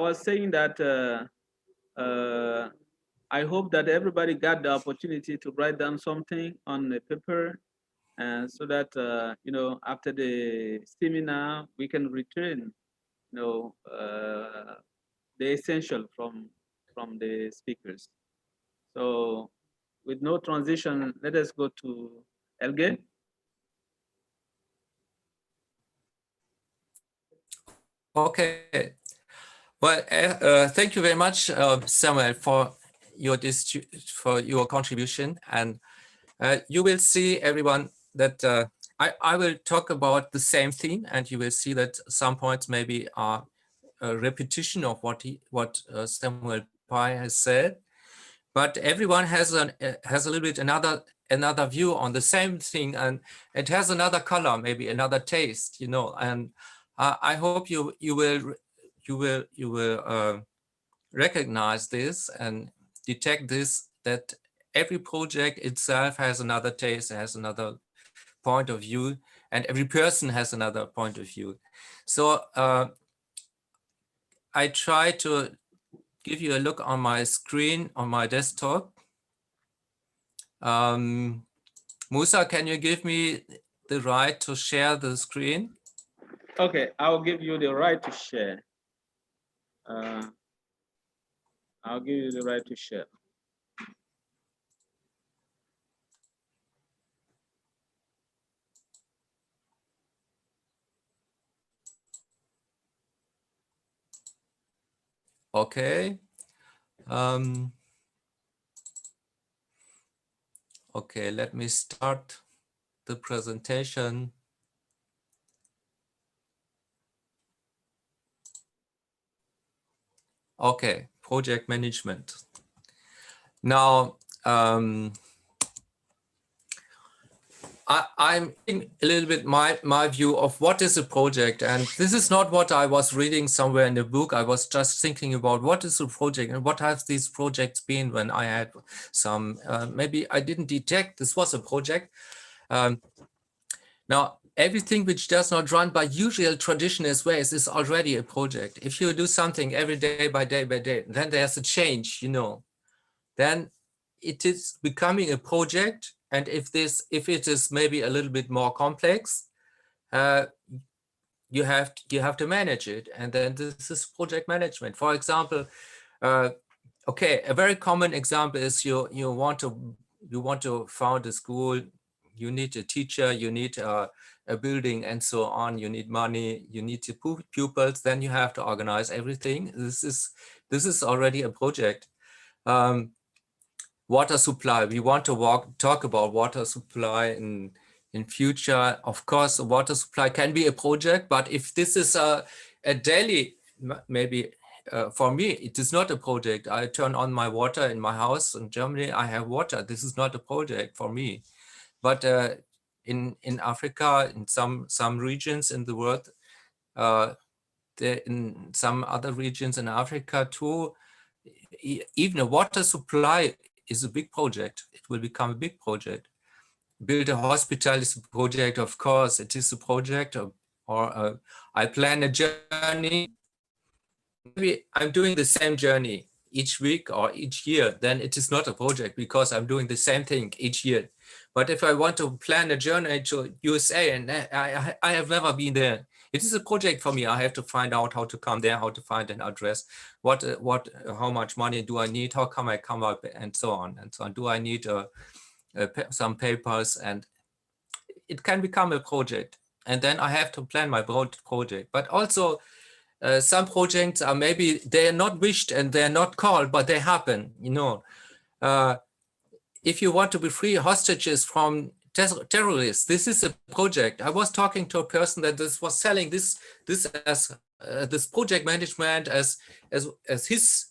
was saying that I hope that everybody got the opportunity to write down something on the paper, and so that after the seminar we can return the essential from the speakers. So with no transition, let us go to Elge. Okay. Well, thank you very much, Samuel, for your contribution. And you will see, everyone, that I will talk about the same theme, and you will see that some points maybe are a repetition of what Samuel Pai has said. But everyone has a little bit another view on the same thing, and it has another color, maybe another taste, And I hope you will recognize this and detect this, that every project itself has another taste, has another point of view, and every person has another point of view. So I try to give you a look on my screen on my desktop. Musa, can you give me the right to share the screen? Okay, I'll give you the right to share. I'll give you the right to share. Okay. Okay, let me start the presentation. Okay, project management. Now, I'm in a little bit my view of what is a project, and this is not what I was reading somewhere in the book. I was just thinking about what is a project and what have these projects been when I had some, maybe I didn't detect this was a project. Now, everything which does not run by usual traditional ways is already a project. If you do something every day by day by day, then there's a change, then it is becoming a project. And if it is maybe a little bit more complex, you have to manage it. And then this is project management. For example, okay, a very common example is you want to found a school. You need a teacher, you need a building, and so on. You need money, you need pupils. Then you have to organize everything. This is already a project. Water supply. We want to talk about water supply in future. Of course, water supply can be a project, but if this is a daily, maybe for me, it is not a project. I turn on my water in my house in Germany. I have water. This is not a project for me. But in Africa, in some regions in the world, in some other regions in Africa too, even a water supply is a big project. It will become a big project. Build a hospital is a project, of course. It is a project, or I plan a journey. Maybe I'm doing the same journey each week or each year, then it is not a project because I'm doing the same thing each year. But if I want to plan a journey to USA and I have never been there, it is a project for me. I have to find out how to come there, how to find an address, how much money do I need, how come I come up, and so on and so on. Do I need some papers? And it can become a project. And then I have to plan my project. But also some projects are maybe they are not wished and they're not called, but they happen. If you want to be free hostages from terrorists, this is a project. I was talking to a person that was selling this as this project management as his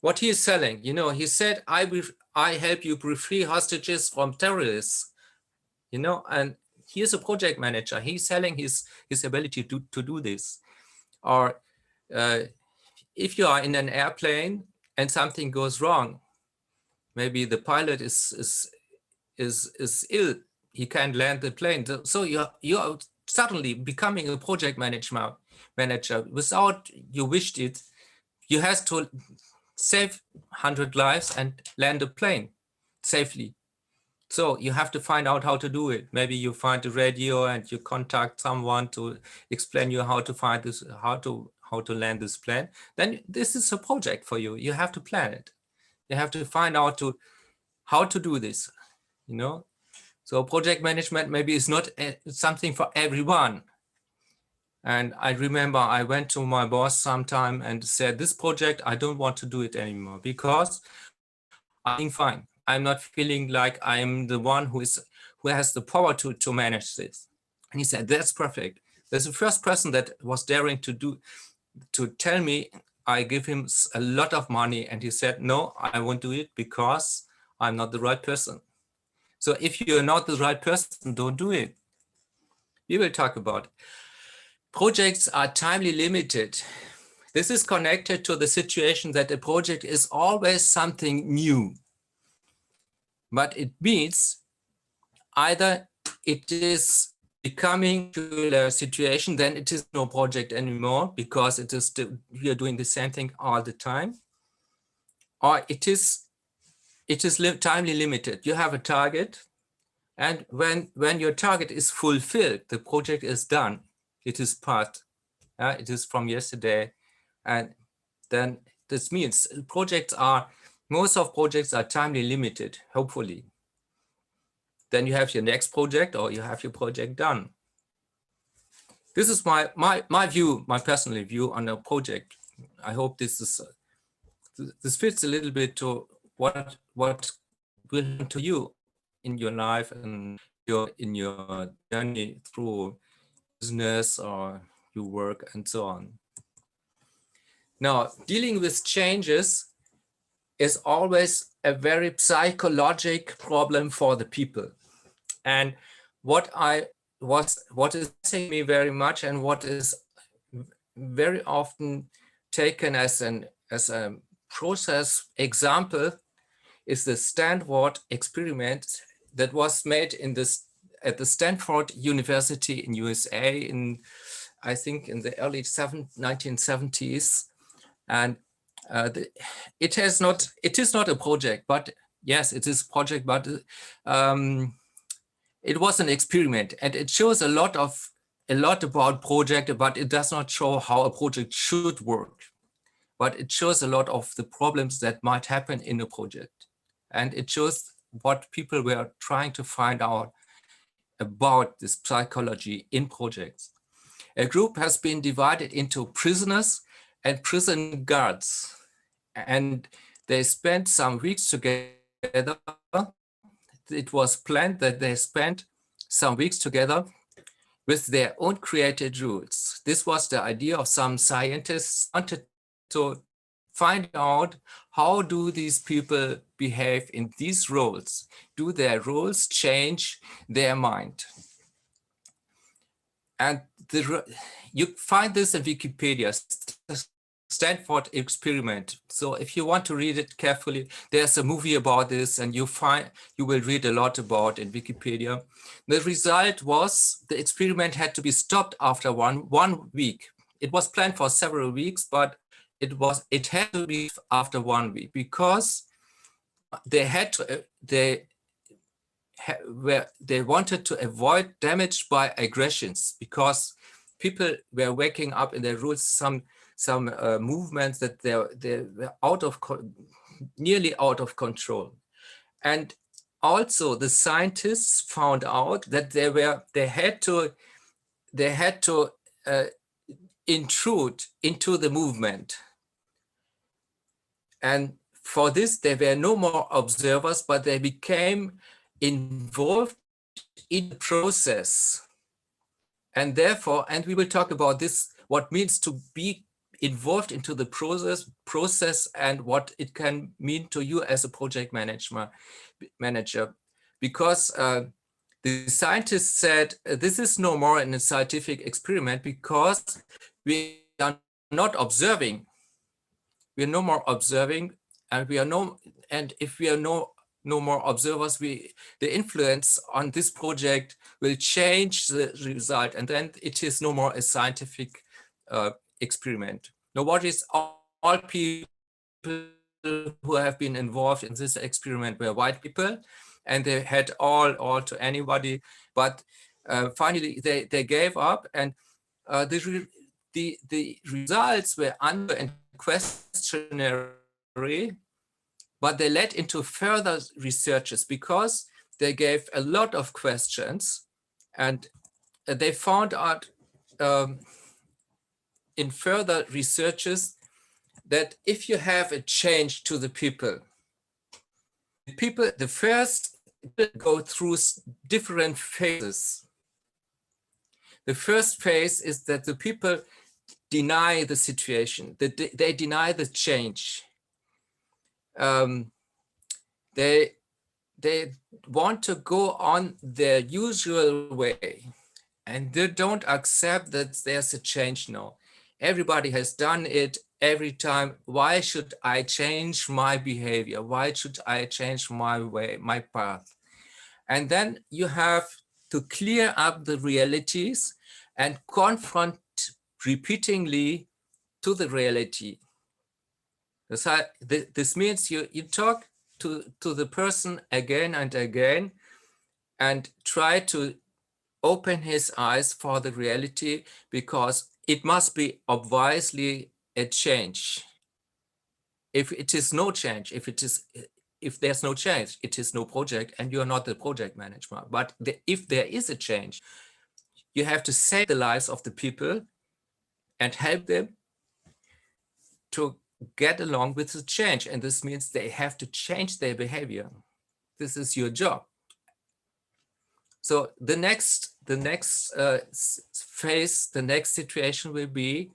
what he is selling. He said, I help you be free hostages from terrorists. And he is a project manager. He's selling his ability to do this. Or if you are in an airplane and something goes wrong, maybe the pilot is ill, he can't land the plane. So you are suddenly becoming a project manager without you wished it. you have to save 100 lives and land a plane safely. So you have to find out how to do it. Maybe you find a radio and you contact someone to explain you how to find this, how to land this plane. Then this is a project for you. You have to plan it. You have to find out how to do this, you know. So project management maybe is not something for everyone. And I remember I went to my boss sometime and said, this project, I don't want to do it anymore because I'm feeling fine. I'm not feeling like I'm the one who has the power to manage this. And he said, that's perfect. That's the first person that was daring to tell me. I give him a lot of money. And he said, no, I won't do it because I'm not the right person. So if you're not the right person, don't do it. We will talk about it. Projects are timely limited. This is connected to the situation that a project is always something new. But it means either it is becoming to a situation, then it is no project anymore because it is we are doing the same thing all the time, or it is timely limited. You have a target, and when your target is fulfilled, the project is done. It is part. It is from yesterday, and then this means most of projects are timely limited. Hopefully. Then you have your next project or you have your project done. This is my view, my personal view on a project. I hope this fits a little bit to what will happen to you in your life and in your journey through business or your work and so on. Now, dealing with changes is always a very psychological problem for the people. And what is interesting me very much and what is very often taken as a process example is the Stanford Experiment that was made at the Stanford University in USA I think in the early 1970s. And it is not a project, but yes, it is a project, but it was an experiment, and it shows a lot about project, but it does not show how a project should work. But it shows a lot of the problems that might happen in a project. And it shows what people were trying to find out about this psychology in projects. A group has been divided into prisoners and prison guards. And they spent some weeks together. It was planned that they spent some weeks together with their own created rules. This was the idea of some scientists wanted to find out how do these people behave in these roles? Do their roles change their mind? And you find this in Wikipedia, Stanford Experiment. So if you want to read it carefully, there's a movie about this, and you will read a lot about in Wikipedia. The result was the experiment had to be stopped after one week. It was planned for several weeks, but it had to be after 1 week because they wanted to avoid damage by aggressions, because people were waking up in their rules some movements that they were nearly out of control. And also the scientists found out that they had to intrude into the movement. And for this, there were no more observers, but they became involved in the process. And therefore, and we will talk about this, what means to be involved into the process and what it can mean to you as a project manager. Because the scientists said, this is no more in a scientific experiment because we are not observing. We are no more observing, and if we are no more observers, the influence on this project will change the result, and then it is no more a scientific experiment. Now, what is all people who have been involved in this experiment were white people, and they had all to anybody. But finally, they gave up, and the results were under a questionnaire, but they led into further researches because they gave a lot of questions, and they found out in further researches that if you have a change to the people, the first go through different phases. The first phase is that the people deny the situation, that they deny the change. They want to go on their usual way, and they don't accept that there's a change now. Everybody has done it every time. Why should I change my behavior? Why should I change my way, my path? And then you have to clear up the realities and confront repeatedly to the reality. This means you talk to the person again and again and try to open his eyes for the reality, because it must be obviously a change. If it is no change, if there's no change, it is no project, and you're not the project manager. But if there is a change, you have to save the lives of the people and help them to get along with the change. And this means they have to change their behavior. This is your job. So the next phase, the next situation will be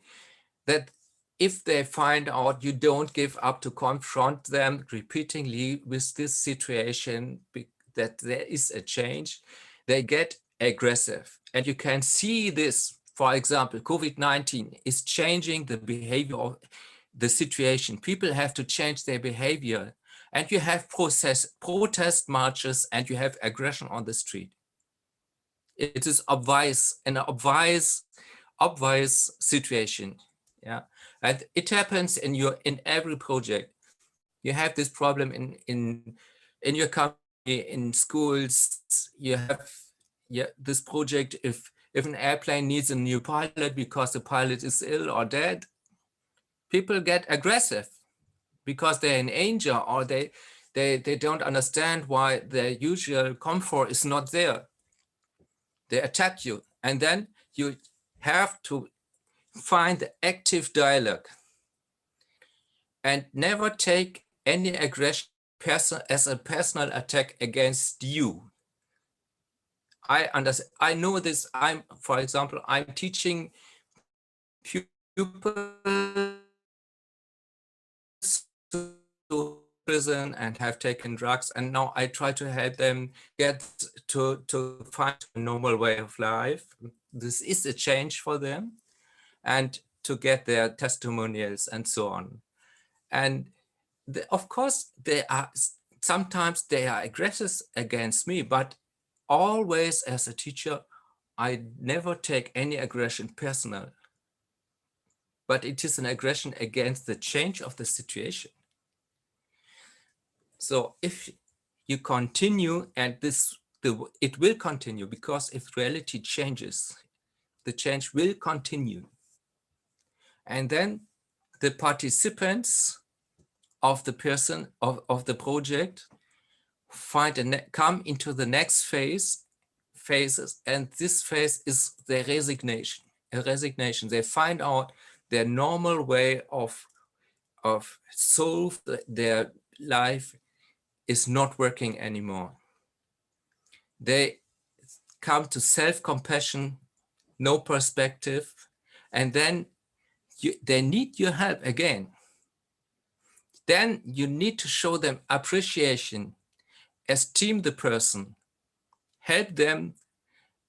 that if they find out you don't give up to confront them repeatedly with this situation, that there is a change, they get aggressive. And you can see this, for example, COVID-19 is changing the behavior of the situation. People have to change their behavior, and you have protest marches, and you have aggression on the street. It is an obvious situation. Yeah, and it happens in every project. You have this problem in your company, in schools. You have this project. If an airplane needs a new pilot because the pilot is ill or dead, people get aggressive because they're in danger, or they don't understand why their usual comfort is not there. They attack you, and then you have to find the active dialogue and never take any aggression as a personal attack against you. I understand. I know this. For example, I'm teaching pupils to prison and have taken drugs, and now I try to help them get to find a normal way of life. This is a change for them, and to get their testimonials and so on. And of course, sometimes they are aggressive against me, but always as a teacher, I never take any aggression personal, but it is an aggression against the change of the situation. So if you continue, and it will continue, because if reality changes, the change will continue. And then the participants of the person of the project come into the next phases, and this phase is the resignation. They find out their normal way of solve their life is not working anymore. They come to self-compassion, no perspective, and then they need your help again. Then you need to show them appreciation, esteem the person, help them,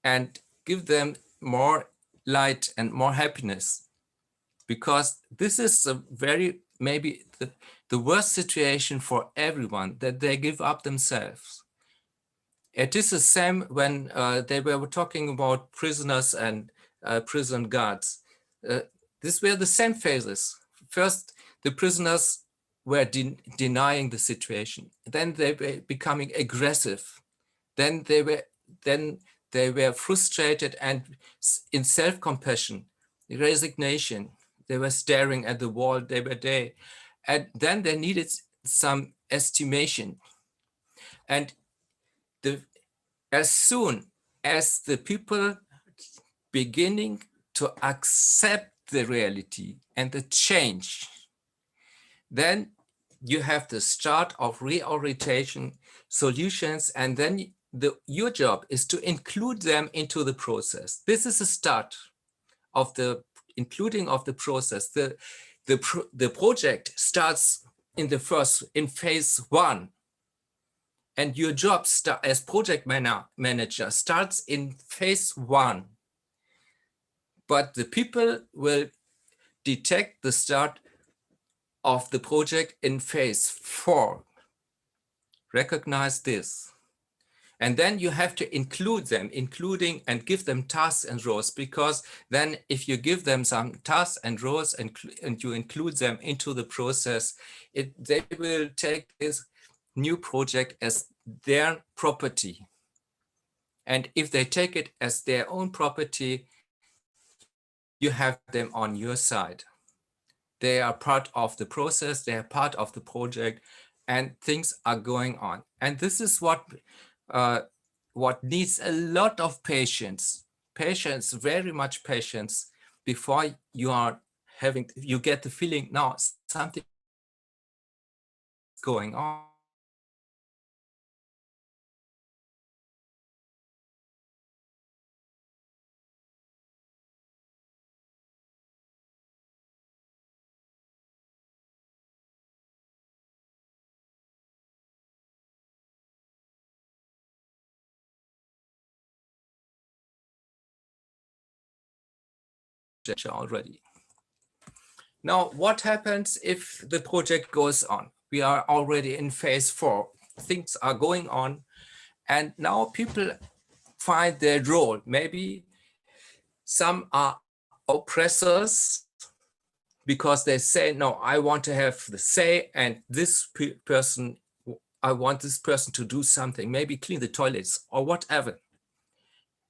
and give them more light and more happiness. Because this is maybe the worst situation for everyone, that they give up themselves. It is the same when they were talking about prisoners and prison guards. These were the same phases. First, the prisoners were denying the situation. Then they were becoming aggressive. Then they were frustrated and in self-compassion, resignation. They were staring at the wall day by day. And then they needed some estimation. And as soon as the people beginning to accept the reality and the change, then you have the start of reorientation solutions, and then your job is to include them into the process. This is the start of the including of the process. The project starts in phase 1, and your job as project manager starts in phase 1. But the people will detect the start of the project in phase 4. Recognize this. And then you have to include them, and give them tasks and roles, because then if you give them some tasks and roles and you include them into the process, they will take this new project as their property. And if they take it as their own property, you have them on your side. They are part of the process, they are part of the project, and things are going on. And this is what needs a lot of patience, very much patience, before you get the feeling now something is going on. Already. Now, what happens if the project goes on? We are already in phase 4. Things are going on, and now people find their role. Maybe some are oppressors because they say, no, I want to have the say, and this person, I want this person to do something, maybe clean the toilets or whatever.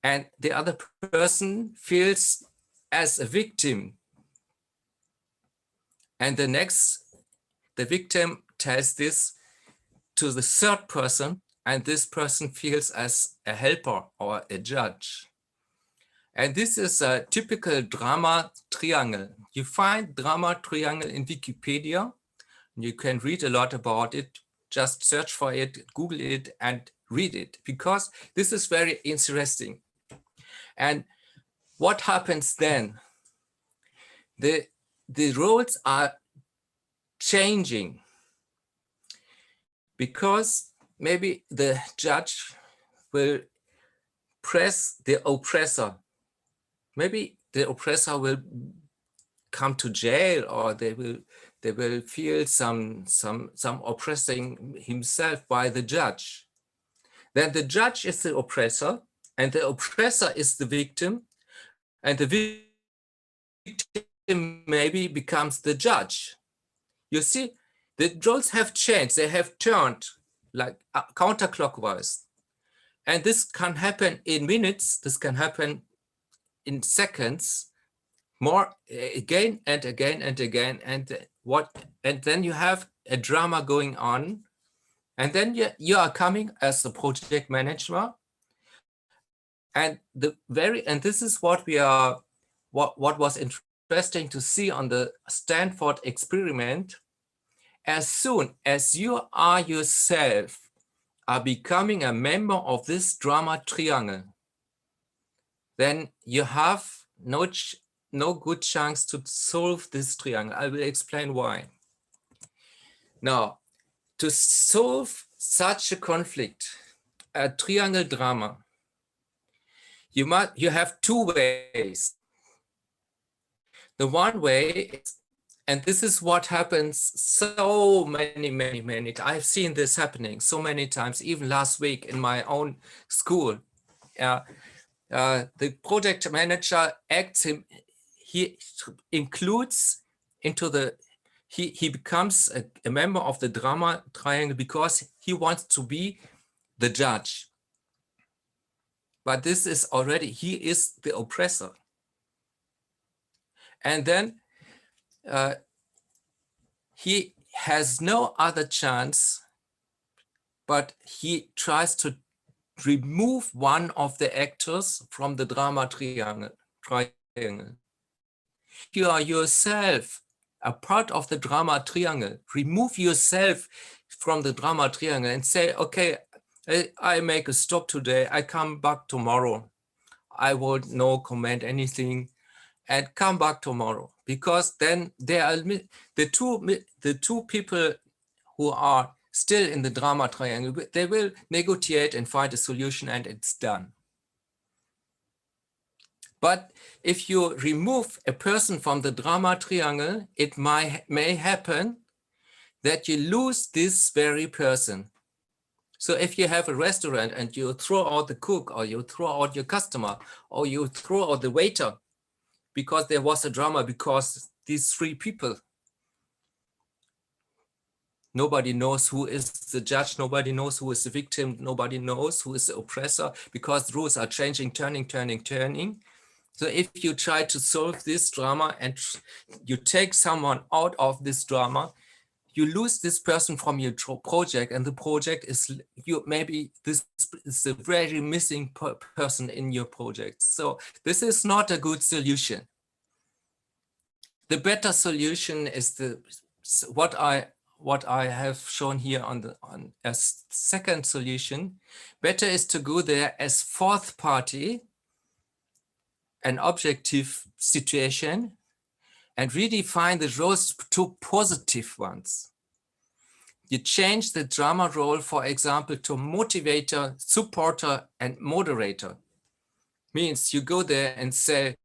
And the other person feels as a victim. And the victim tells this to the third person, and this person feels as a helper or a judge. And this is a typical drama triangle. You find drama triangle in Wikipedia. You can read a lot about it. Just search for it, Google it, and read it, because this is very interesting. And what happens then? The roles are changing, because maybe the judge will press the oppressor. Maybe the oppressor will come to jail, or they will feel some oppressing himself by the judge. Then the judge is the oppressor, and the oppressor is the victim, and the victim maybe becomes the judge. You see, the roles have changed. They have turned like counterclockwise. And this can happen in minutes. This can happen in seconds, more again and again and again. And then you have a drama going on. And then you are coming as the project manager. And this is what was interesting to see on the Stanford experiment. As soon as you are yourself are becoming a member of this drama triangle, then you have no good chance to solve this triangle. I will explain why. Now, to solve such a conflict, a triangle drama, you have 2 ways. The one way is, and this is what happens so many, I've seen this happening so many times, even last week in my own school. The project manager he includes into he becomes a member of the drama triangle because he wants to be the judge. But this is already, he is the oppressor. And then he has no other chance, but he tries to remove one of the actors from the drama triangle. You are yourself a part of the drama triangle. Remove yourself from the drama triangle and say, okay, I make a stop today. I come back tomorrow. I will not comment anything and come back tomorrow, because then they are the two people who are still in the drama triangle. They will negotiate and find a solution, and it's done. But if you remove a person from the drama triangle, it may happen that you lose this very person. So if you have a restaurant and you throw out the cook, or you throw out your customer, or you throw out the waiter, because there was a drama, because these three people, nobody knows who is the judge, nobody knows who is the victim, nobody knows who is the oppressor, because the rules are changing, turning. So if you try to solve this drama and you take someone out of this drama, you lose this person from your project, and the project is, maybe this is a very missing person in your project. So this is not a good solution. The better solution is what I have shown here on as second solution. Better is to go there as fourth party, an objective situation, and redefine the roles to positive ones. You change the drama role, for example, to motivator, supporter, and moderator. Means you go there and say,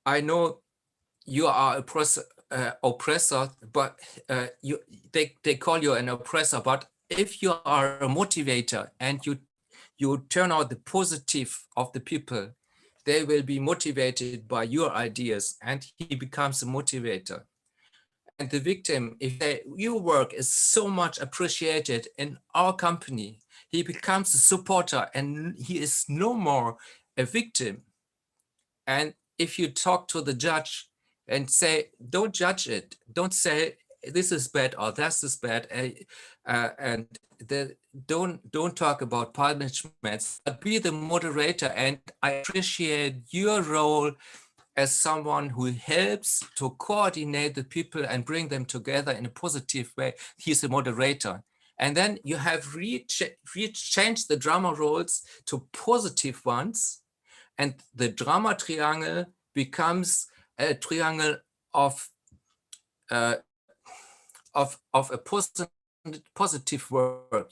I know you are a oppressor, but they call you an oppressor. But if you are a motivator and you turn out the positive of the people, they will be motivated by your ideas, and he becomes a motivator. And the victim, if your work is so much appreciated in our company, he becomes a supporter, and he is no more a victim. And if you talk to the judge and say, don't judge it, don't say this is bad or that is bad, and don't talk about punishments, but be the moderator, and I appreciate your role as someone who helps to coordinate the people and bring them together in a positive way. He's a moderator. And then you have changed the drama roles to positive ones, and the drama triangle becomes a triangle of a positive word.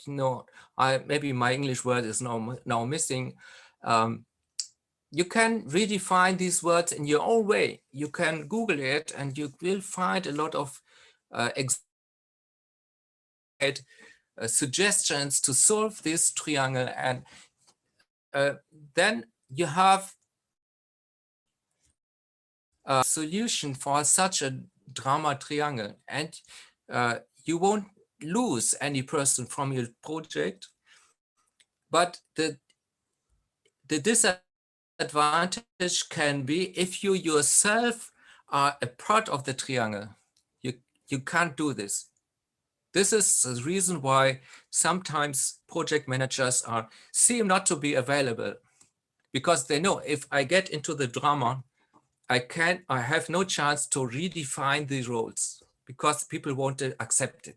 Maybe my English word is now missing. You can redefine these words in your own way. You can Google it, and you will find a lot of suggestions to solve this triangle. And then you have a solution for such a drama triangle, and you won't lose any person from your project. But the disadvantage can be if you yourself are a part of the triangle. You can't do this. This is the reason why sometimes project managers seem not to be available, because they know if I get into the drama, I have no chance to redefine the roles, because people won't accept it,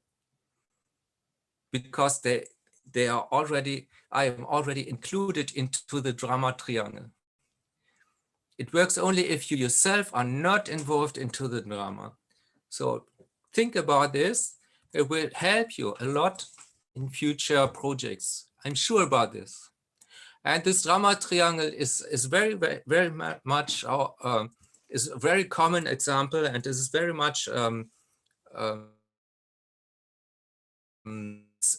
because I am already included into the drama triangle. It works only if you yourself are not involved into the drama. So think about this. It will help you a lot in future projects. I'm sure about this. And this drama triangle is very, very, very much is a very common example, and is very much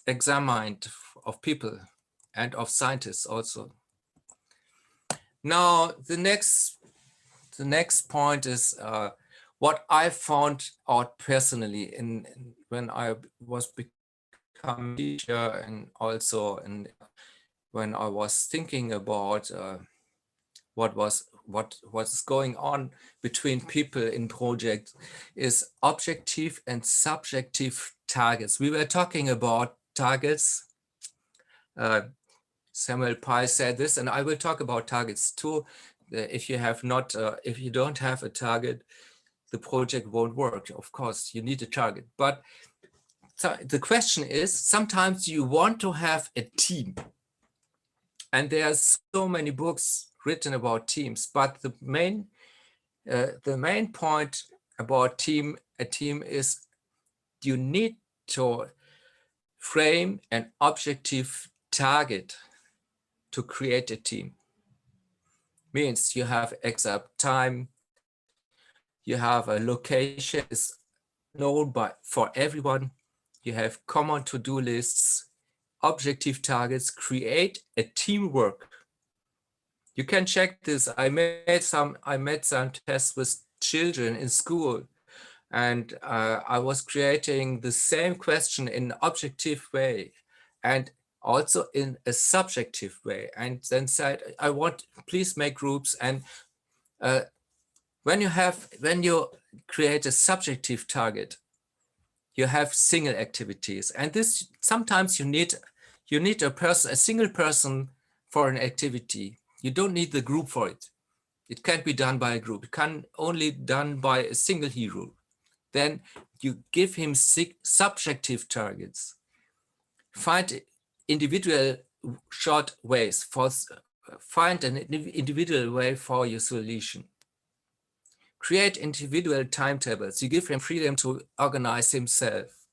examined of people and of scientists also. Now the next point is what I found out personally when I was becoming a teacher, and also when I was thinking about what's going on between people in projects, is objective and subjective targets. We were talking about targets. Samuel Pye said this, and I will talk about targets too. If you don't have a target, the project won't work. Of course, you need a target. But so the question is, sometimes you want to have a team. And there are so many books written about teams, but the main point about a team is you need to frame an objective target to create a team. Means you have exact time, you have a location is known for everyone, you have common to-do lists, objective targets, create a teamwork. You can check this. I made some tests with children in school, and I was creating the same question in an objective way and also in a subjective way, and then said, please make groups. And when you create a subjective target, you have single activities, and this sometimes you need a single person for an activity. You don't need the group for it. It can't be done by a group. It can only done by a single hero. Then you give him subjective targets. Find individual short ways find an individual way for your solution. Create individual timetables. You give him freedom to organize himself.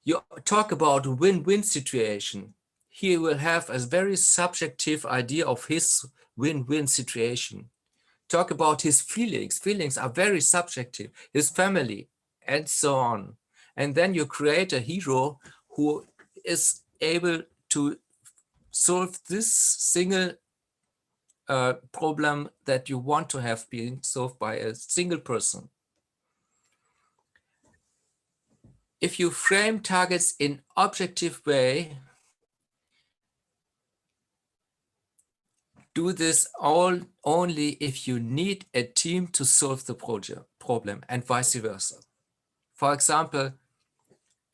You talk about a win-win situation. He will have a very subjective idea of his win-win situation. Talk about his feelings. Feelings are very subjective, his family, and so on. And then you create a hero who is able to solve this single problem that you want to have been solved by a single person. If you frame targets in objective way, do this only if you need a team to solve the problem, and vice versa. For example,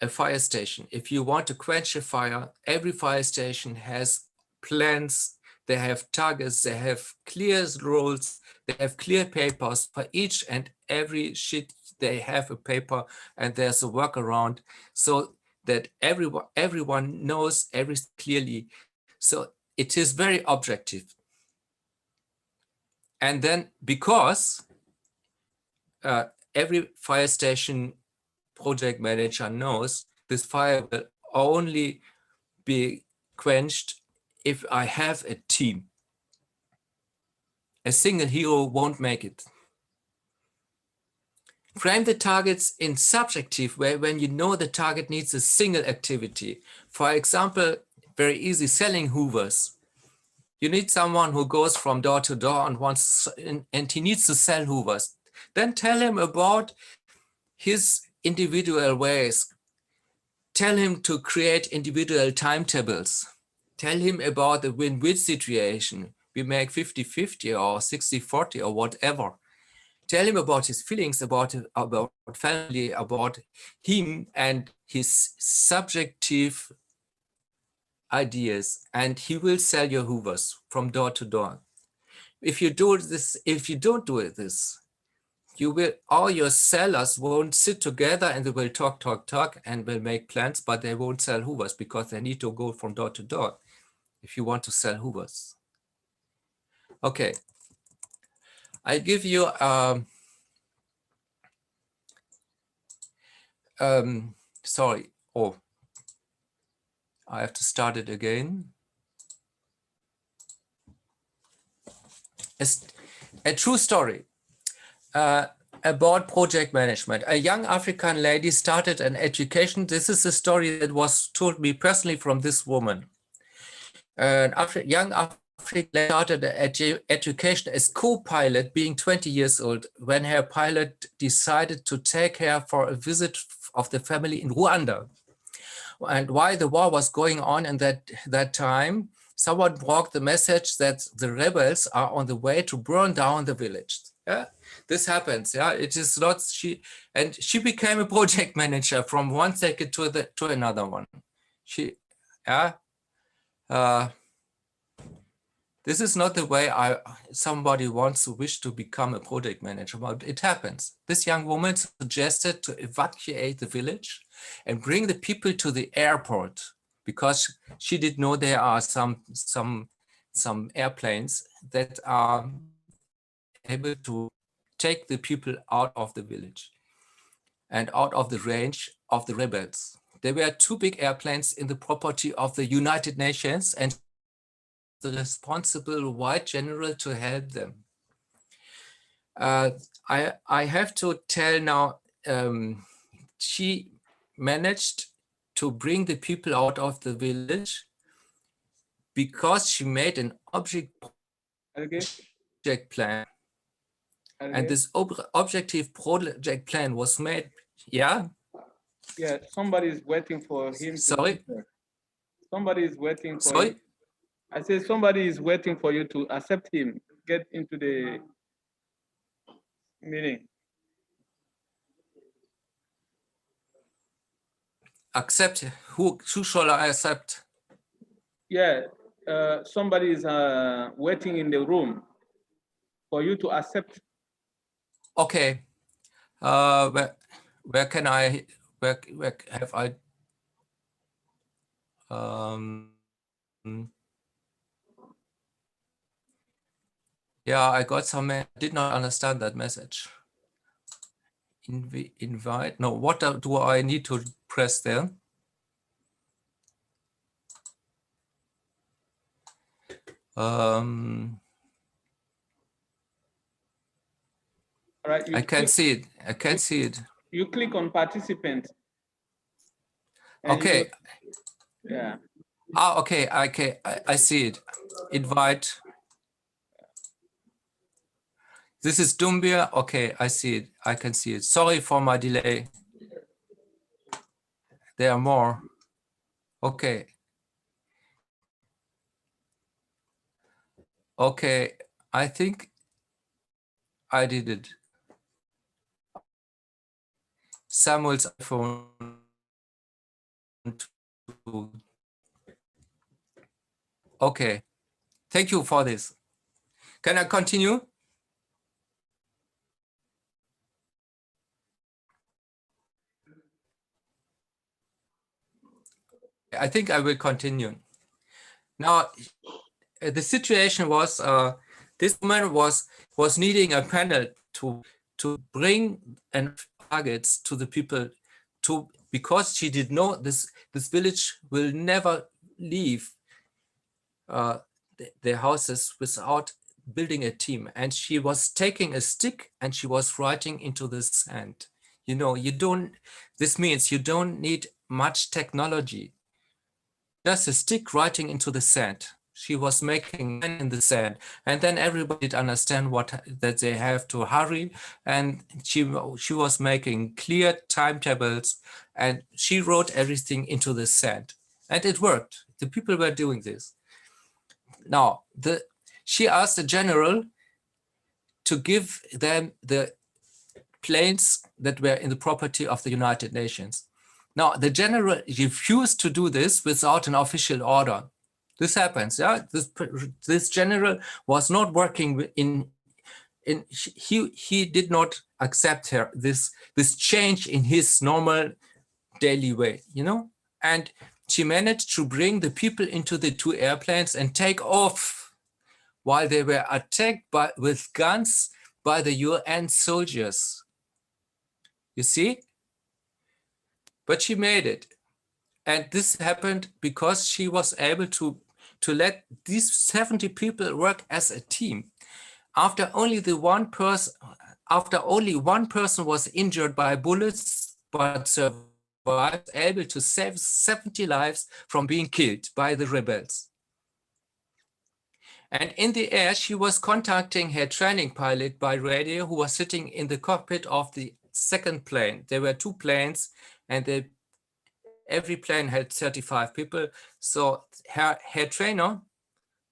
a fire station. If you want to quench a fire, every fire station has plans, they have targets, they have clear rules, they have clear papers for each and every sheet. They have a paper and there's a workaround so that everyone knows everything clearly. So it is very objective. And then because every fire station project manager knows this fire will only be quenched if I have a team. A single hero won't make it. Frame the targets in subjective way when you know the target needs a single activity. For example, very easy, selling Hoovers. You need someone who goes from door to door and he needs to sell Hoovers. Then tell him about his individual ways. Tell him to create individual timetables. Tell him about the win-win situation. We make 50-50 or 60-40 or whatever. Tell him about his feelings, about family, about him and his subjective ideas, and he will sell your Hoovers from door to door. If you don't do this, all your sellers won't sit together and they will talk and will make plans, but they won't sell Hoovers because they need to go from door to door if you want to sell Hoovers. Okay, I give you sorry. Oh, I have to start it again. A true story about project management. A young African lady started an education. This is a story that was told me personally from this woman. An young African started education as co-pilot, being 20 years old, when her pilot decided to take her for a visit of the family in Rwanda. And while the war was going on in that time, someone brought the message that the rebels are on the way to burn down the village. Yeah, this happens. Yeah, it is not she became a project manager from one second to another one. This is not the way somebody wants to wish to become a project manager, but it happens. This young woman suggested to evacuate the village and bring the people to the airport, because she did know there are some airplanes that are able to take the people out of the village and out of the range of the rebels. There were 2 big airplanes in the property of the United Nations, and the responsible white general to help them. I have to tell now, she managed to bring the people out of the village because she made an object plan. And this objective project plan was made, yeah? Yeah, somebody is waiting for him. Sorry? Somebody is waiting for Sorry? you. I said somebody is waiting for you to accept him, get into the meeting. Accept? Who shall I accept? Yeah, somebody is waiting in the room for you to accept. Okay. Where can I, where have I, yeah, I got some, I did not understand that message. Invite, no, what do I need to press there? All right, I can see it. I can see it. You click on participant. Okay. Yeah. Okay. I see it. Invite. This is Dumbia. Okay, I see it. I can see it. Sorry for my delay. There are more. Okay. Okay. I think I did it. Samuel's iPhone 2. Okay. Thank you for this. Can I continue? I think I will continue. Now, the situation was this woman was needing a panel to bring targets to the people, because she did know this village will never leave their houses without building a team. And she was taking a stick and she was writing into the sand. You know, this means you don't need much technology. Just a stick writing into the sand. She was making in the sand, and then everybody did understand that they have to hurry. And she was making clear timetables, and she wrote everything into the sand, and it worked. The people were doing this. Now, she asked the general to give them the planes that were in the property of the United Nations. Now, the general refused to do this without an official order. This happens, yeah? This general was not working he did not accept this change in his normal daily way, you know? And she managed to bring the people into the 2 airplanes and take off while they were attacked with guns by the UN soldiers. You see? But she made it. And this happened because she was able to let these 70 people work as a team. After only one person was injured by bullets, but survived, able to save 70 lives from being killed by the rebels. And in the air, she was contacting her training pilot by radio, who was sitting in the cockpit of the second plane. There were 2 planes, and every plane had 35 people. So her trainer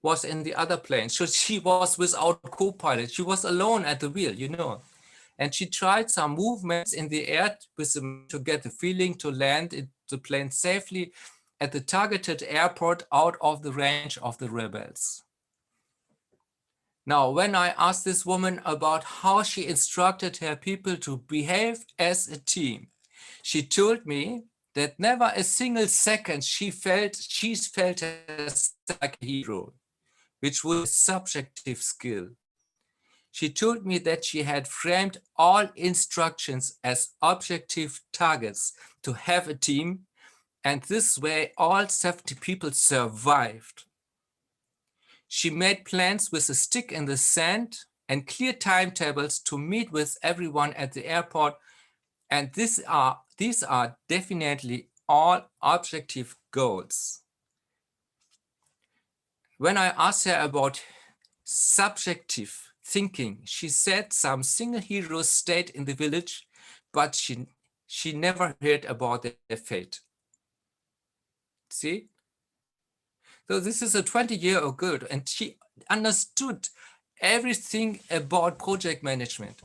was in the other plane. So she was without co-pilot. She was alone at the wheel, you know. And she tried some movements in the air to get the feeling to land the plane safely at the targeted airport out of the range of the rebels. Now, when I asked this woman about how she instructed her people to behave as a team, she told me that never a single second she felt herself like a hero, which was a subjective skill. She told me that she had framed all instructions as objective targets to have a team, and this way all 70 people survived. She made plans with a stick in the sand and clear timetables to meet with everyone at the airport. And these are definitely all objective goals. When I asked her about subjective thinking, she said some single heroes stayed in the village, but she never heard about their fate. See? So this is a 20-year-old girl, and she understood everything about project management.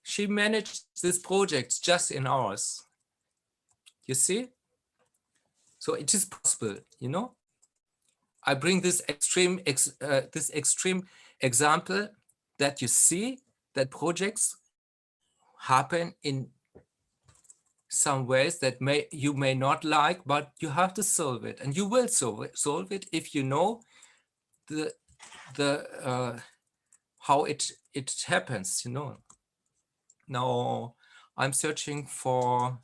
She managed this project just in hours. You see? So it is possible, you know? I bring this extreme example that you see that projects happen in some ways that you may not like, but you have to solve it, and you will solve it if you know how it happens, you know. Now I'm searching for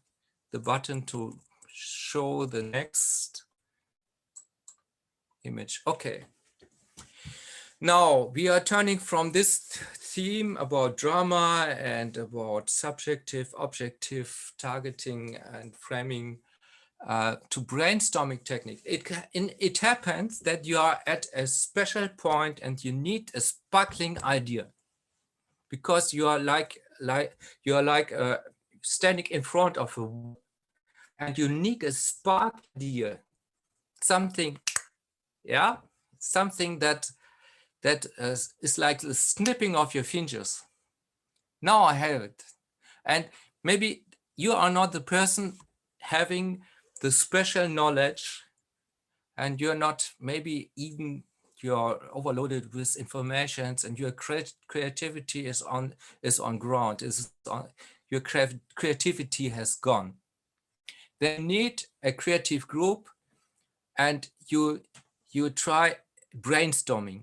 the button to show the next image. Okay. Now we are turning from this theme about drama and about subjective, objective targeting and framing to brainstorming technique. It happens that you are at a special point and you need a sparkling idea, because you are like standing in front of a wall and you need a spark idea, something, yeah, something that is like the snipping of your fingers. Now I have it. And maybe you are not the person having the special knowledge, and you're not, maybe even you're overloaded with informations, and your creativity is on ground, your creativity has gone. They need a creative group, and you try brainstorming.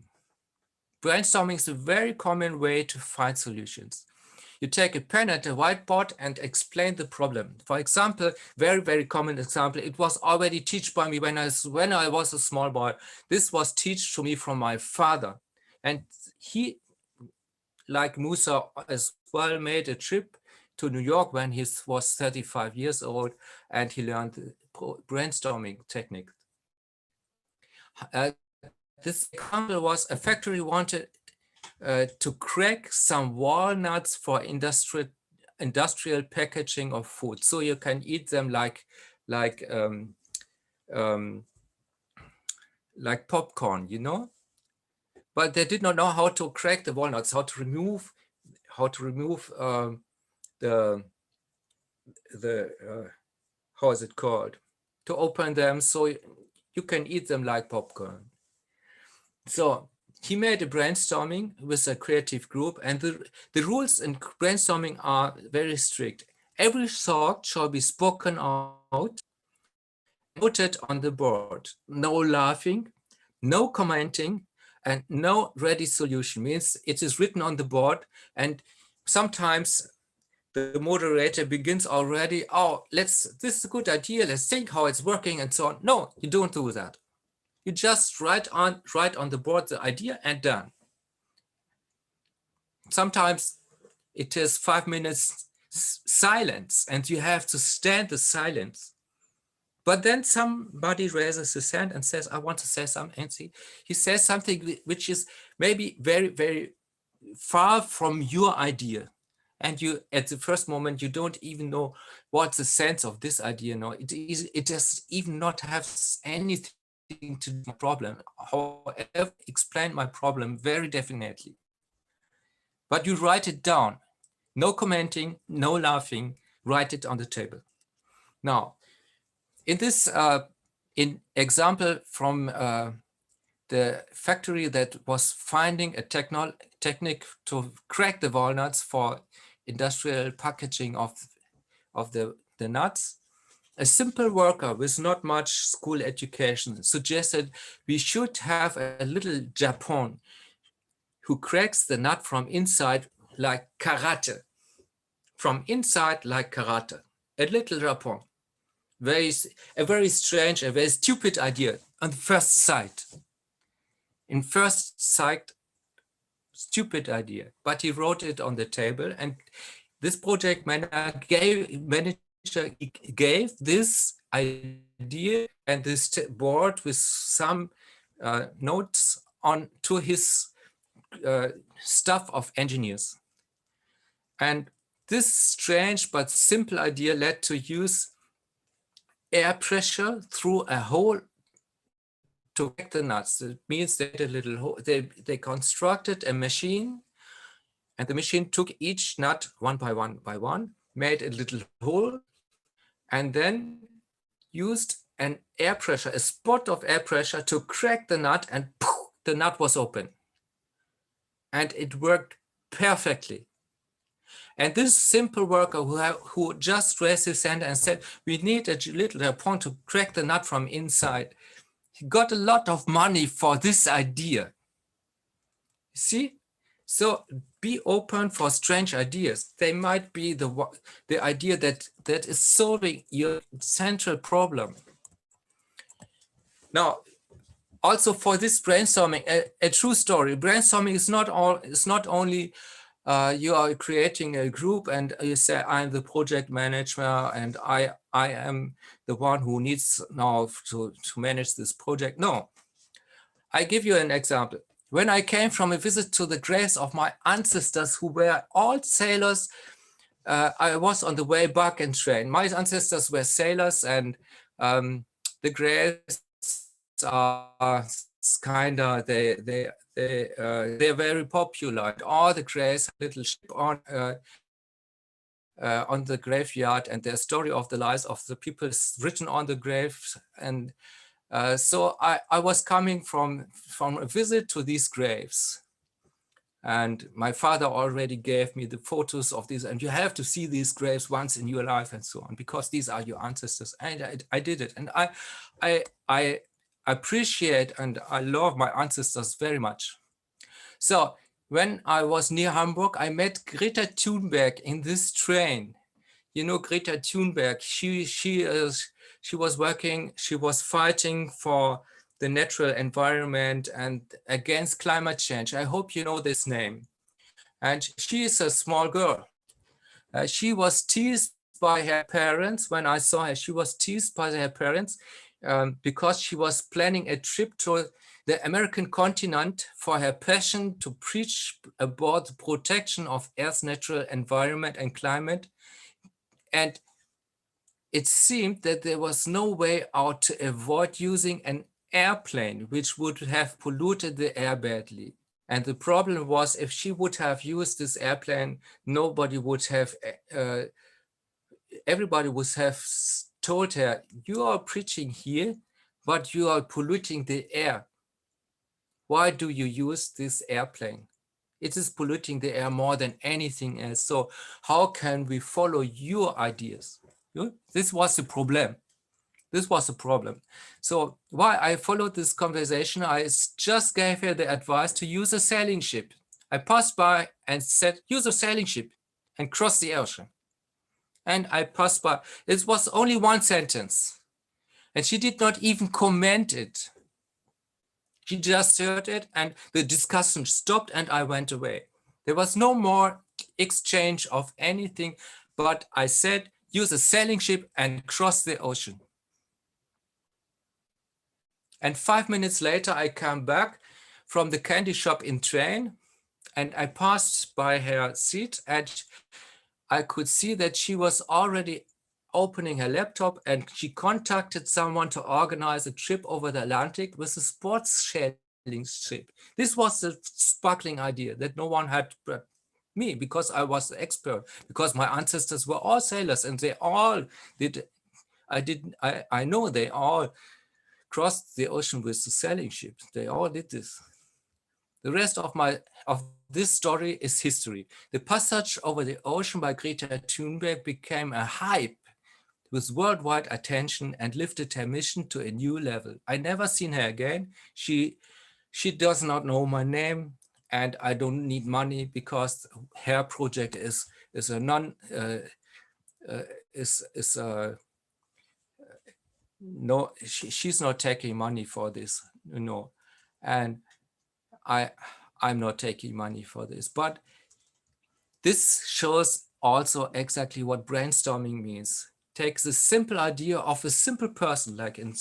Brainstorming is a very common way to find solutions. You take a pen and a whiteboard and explain the problem. For example, very, very common example, it was already taught by me when I was a small boy. This was taught to me from my father. And he, like Musa, as well made a trip to New York when he was 35 years old, and he learned the brainstorming technique. This example was a factory wanted to crack some walnuts for industrial packaging of food, so you can eat them like popcorn, you know. But they did not know how to crack the walnuts, how to remove the how is it called, to open them so you can eat them like popcorn. So he made a brainstorming with a creative group, and the rules in brainstorming are very strict. Every thought shall be spoken out, noted on the board. No laughing, no commenting, and no ready solution. Means it is written on the board, and sometimes the moderator begins already, oh, this is a good idea, let's think how it's working and so on. No, you don't do that. You just write on the board the idea and done. Sometimes it is 5 minutes silence and you have to stand the silence. But then somebody raises his hand and says, I want to say something. And he says something which is maybe very, very far from your idea. And you, at the first moment, you don't even know what's the sense of this idea. No, it does even not have anything to do with my problem. However, explain my problem very definitely. But you write it down. No commenting, no laughing, write it on the table. Now, in this example from the factory that was finding a technique to crack the walnuts for industrial packaging of the nuts, a simple worker with not much school education suggested we should have a little Japon who cracks the nut from inside like karate. From inside like karate. A little Japon. A very strange, a very stupid idea on first sight. In first sight, stupid idea, but he wrote it on the table, and this project manager gave this idea and this board with some notes on to his staff of engineers. And this strange but simple idea led to use air pressure through a hole to crack the nuts. It means they had a little hole. They constructed a machine, and the machine took each nut one by one, made a little hole, and then used an air pressure, a spot of air pressure to crack the nut, and poof, the nut was open. And it worked perfectly. And this simple worker who just raised his hand and said, we need a little Japon to crack the nut from inside, he got a lot of money for this idea. See? So be open for strange ideas. They might be the idea that is solving your central problem. Now, also for this brainstorming, a true story. Brainstorming is not only you are creating a group and you say, I'm the project manager and I am the one who needs now to manage this project. No, I give you an example. When I came from a visit to the graves of my ancestors who were all sailors, I was on the way back in train. My ancestors were sailors, and the graves are kind of, they're very popular. All the graves, little ship on the graveyard, and the story of the lives of the people is written on the graves. And so I was coming from a visit to these graves. And my father already gave me the photos of these, and you have to see these graves once in your life and so on, because these are your ancestors. And I did it. And I appreciate and I love my ancestors very much. So when I was near Hamburg, I met Greta Thunberg in this train. You know, Greta Thunberg, she was fighting for the natural environment and against climate change. I hope you know this name. And she is a small girl. She was teased by her parents. When I saw her, she was teased by her parents because she was planning a trip to the American continent for her passion to preach about the protection of Earth's natural environment and climate. And it seemed that there was no way out to avoid using an airplane, which would have polluted the air badly. And the problem was, if she would have used this airplane, everybody would have told her, you are preaching here, but you are polluting the air. Why do you use this airplane? It is polluting the air more than anything else. So how can we follow your ideas? This was the problem. This was the problem. So why I followed this conversation, I just gave her the advice to use a sailing ship. I passed by and said, use a sailing ship and cross the ocean. And I passed by. It was only one sentence. And she did not even comment it. She just heard it and the discussion stopped and I went away. There was no more exchange of anything, but I said, use a sailing ship and cross the ocean. And 5 minutes later, I come back from the candy shop in train, and I passed by her seat, and I could see that she was already opening her laptop, and she contacted someone to organize a trip over the Atlantic with a sports sailing ship. This was the sparkling idea that no one had but me, because I was the expert, because my ancestors were all sailors, and they all did. I know they all crossed the ocean with the sailing ships. They all did this. The rest of this story is history. The passage over the ocean by Greta Thunberg became a hype with worldwide attention and lifted her mission to a new level. I never seen her again. She does not know my name, and I don't need money because her project is a non is no, she's not taking money for this, and I'm not taking money for this. But this shows also exactly what brainstorming means. Take the simple idea of a simple person like in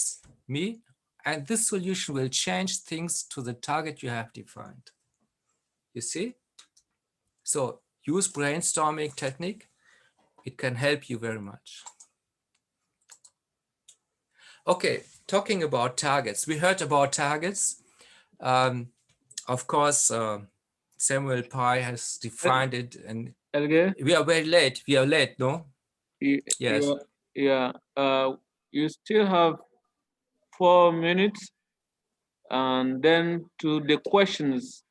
me, and this solution will change things to the target you have defined. You see? So use brainstorming technique. It can help you very much. Okay, talking about targets. We heard about targets. Of course, Samuel Pye has defined it, and Elge, we are very late. We are late, no? Yes. yeah. You still have 4 minutes, and then to the questions.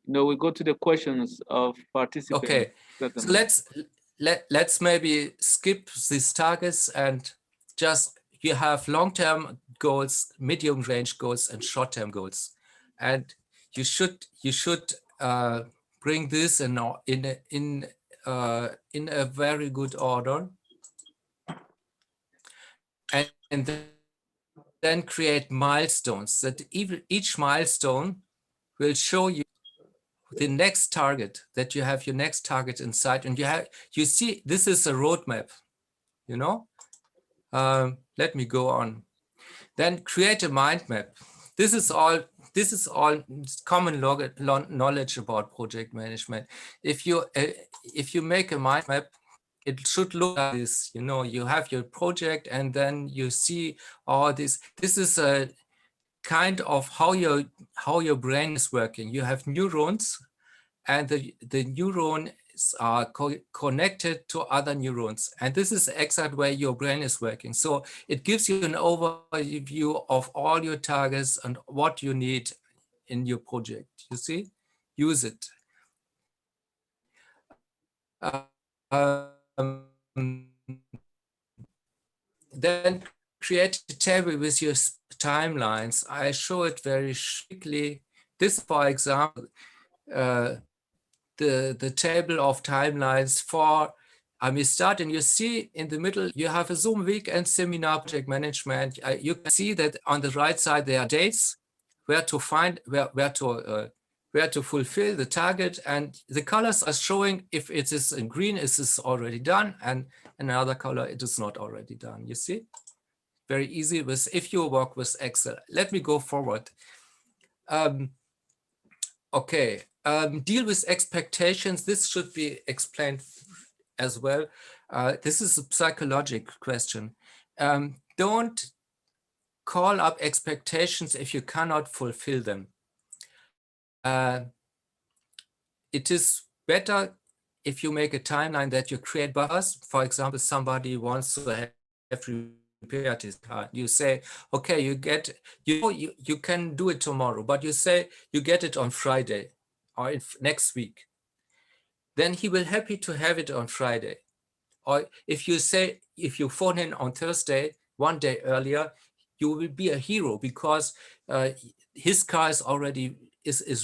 We go to the questions of participants. Okay. So Certainly. let's maybe skip these targets and just you have long-term goals, medium-range goals, and short-term goals, and you should bring this in a very good order, and then create milestones that each milestone will show you the next target, that you have your next target in sight, and you see this is a roadmap, let me go on. Then create a mind map. This is all common knowledge about project management. If you make a mind map, it should look like this. You have your project, and then you see all this. This is a kind of how your brain is working. You have neurons, and the neurons are connected to other neurons. And this is exactly where your brain is working. So it gives you an overview of all your targets and what you need in your project. You see, use it. Then create a table with your timelines. I show it very quickly. This, for example, the table of timelines for AMISTAD, and you see in the middle you have a Zoom week and seminar project management. You can see that on the right side there are dates where to find where to fulfill the target, and the colors are showing if it is in green, it is already done, and another color it is not already done. You see, very easy if you work with Excel. Let me go forward. Okay, deal with expectations. This should be explained as well. This is a psychological question. Don't call up expectations if you cannot fulfill them. It is better if you make a timeline that you create buffers. For example, somebody wants to have repaired his car. You say, okay, you can do it tomorrow, but you say you get it on Friday or next week. Then he will happy to have it on Friday. Or if you phone in on Thursday, one day earlier, you will be a hero because his car is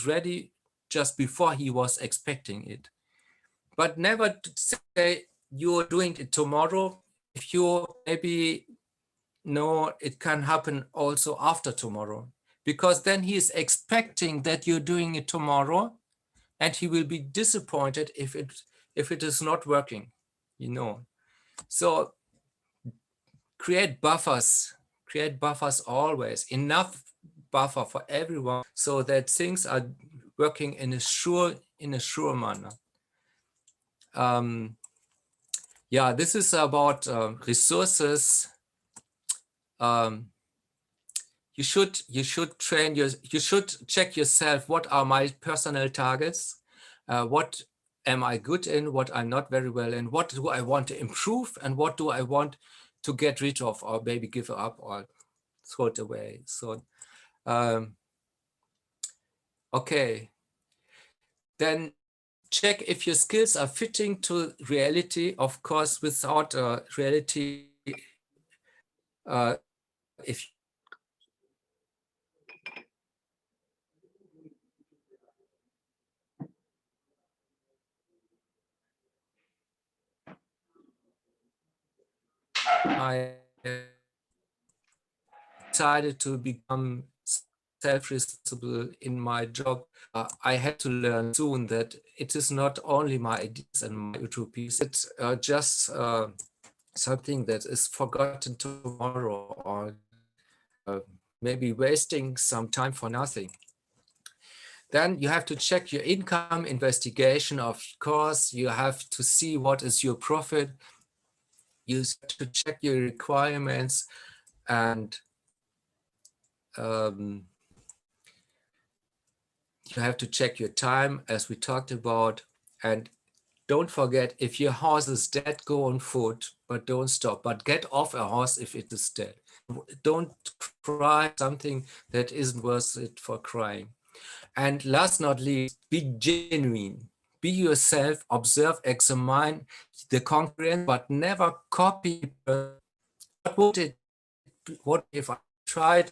ready just before he was expecting it. But never say you're doing it tomorrow if you maybe know it can happen also after tomorrow, because then he is expecting that you're doing it tomorrow, and he will be disappointed if it is not working, So create buffers always, enough buffer for everyone, so that things are working in a sure manner. Yeah, this is about resources. You should train you should check yourself. What are my personal targets? What am I good in? What I'm not very well in? What do I want to improve? And what do I want to get rid of, or maybe give up or throw it away? So, okay. Then check if your skills are fitting to reality. Of course, without reality, if I decided to become self-responsible in my job, I had to learn soon that it is not only my ideas and my utopias, it's just something that is forgotten tomorrow, or maybe wasting some time for nothing. Then you have to check your income investigation. Of course, you have to see what is your profit. You have to check your requirements, and you have to check your time, as we talked about. And don't forget, if your horse is dead, go on foot, but don't stop. But get off a horse if it is dead. Don't cry something that isn't worth it for crying. And last not least, be genuine. Be yourself, observe, examine the concurrence, but never copy. What if I tried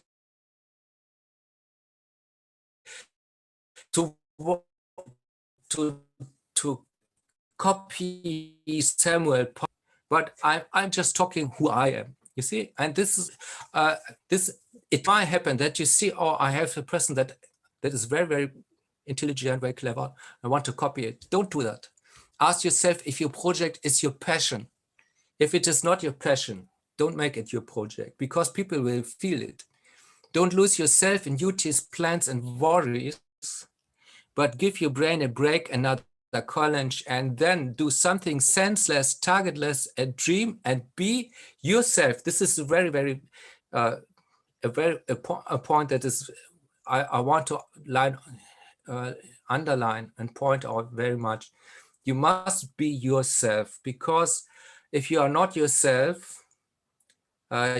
to copy Samuel, but I'm just talking who I am, you see? And this it might happen that you see, oh, I have a person that is very, very intelligent, very clever. I want to copy it. Don't do that. Ask yourself if your project is your passion. If it is not your passion, don't make it your project, because people will feel it. Don't lose yourself in duties, plans, and worries, but give your brain a break, another challenge, and then do something senseless, targetless, and dream and be yourself. This is a very, very, a point that is, I want to underline and point out very much. You must be yourself, because if you are not yourself,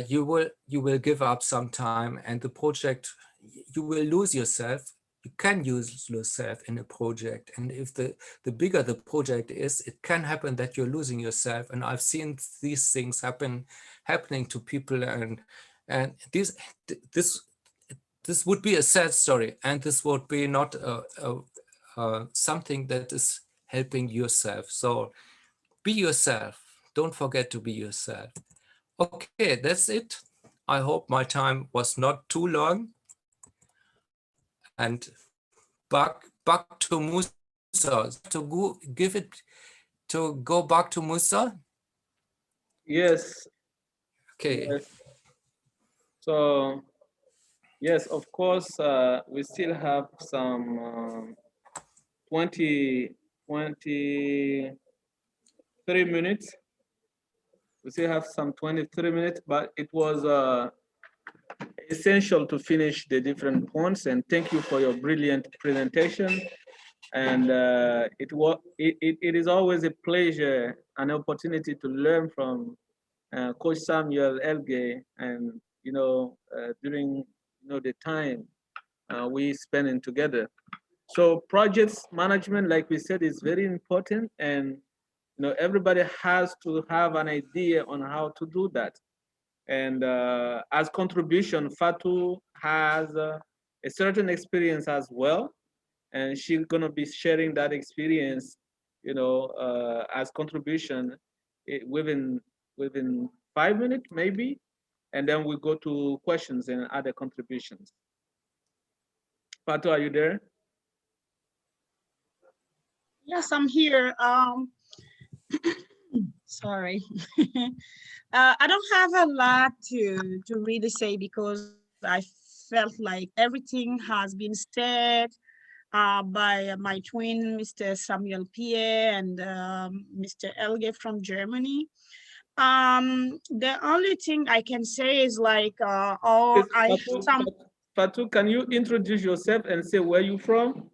you will give up sometime, and the project, you will lose yourself. You can lose yourself in a project, and if the bigger the project is, it can happen that you're losing yourself. And I've seen these things happening to people, and this would be a sad story, and this would be not something that is helping yourself. So be yourself. Don't forget to be yourself. Okay, that's it. I hope my time was not too long. And back to Musa. To go back to Musa. Yes. Okay. Yes. So yes, of course, we still have some 23 minutes. We still have some 23 minutes, but it was essential to finish the different points. And thank you for your brilliant presentation. And it is always a pleasure, an opportunity to learn from Coach Samuel Elge, and during the time we spending together. So projects management, like we said, is very important, and everybody has to have an idea on how to do that. And as contribution, Fatu has a certain experience as well, and she's gonna be sharing that experience, as contribution within 5 minutes maybe, and then we go to questions and other contributions. Fatu, are you there? Yes, I'm here. Sorry. I don't have a lot to really say, because I felt like everything has been said by my twin, Mr. Samuel Pierre and Mr. Elge from Germany. The only thing I can say is like, Yes, I Fatu, some. Fatu, can you introduce yourself and say where you from?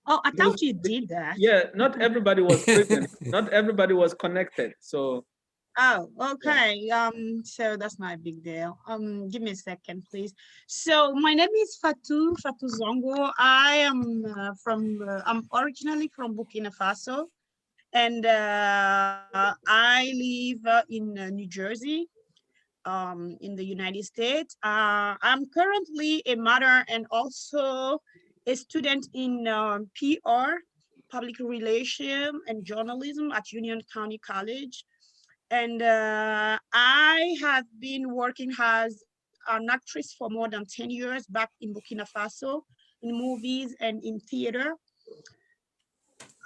Oh, I Because, thought you did that. yeah, not everybody was present. Not everybody was connected. So Oh, yeah. okay. So that's not a big deal. Give me a second, please. So my name is Fatu Zongo. I am I'm originally from Burkina Faso, and I live in New Jersey, in the United States. I'm currently a mother and also a student in PR, Public Relation and Journalism at Union County College. And I have been working as an actress for more than 10 years back in Burkina Faso, in movies and in theater.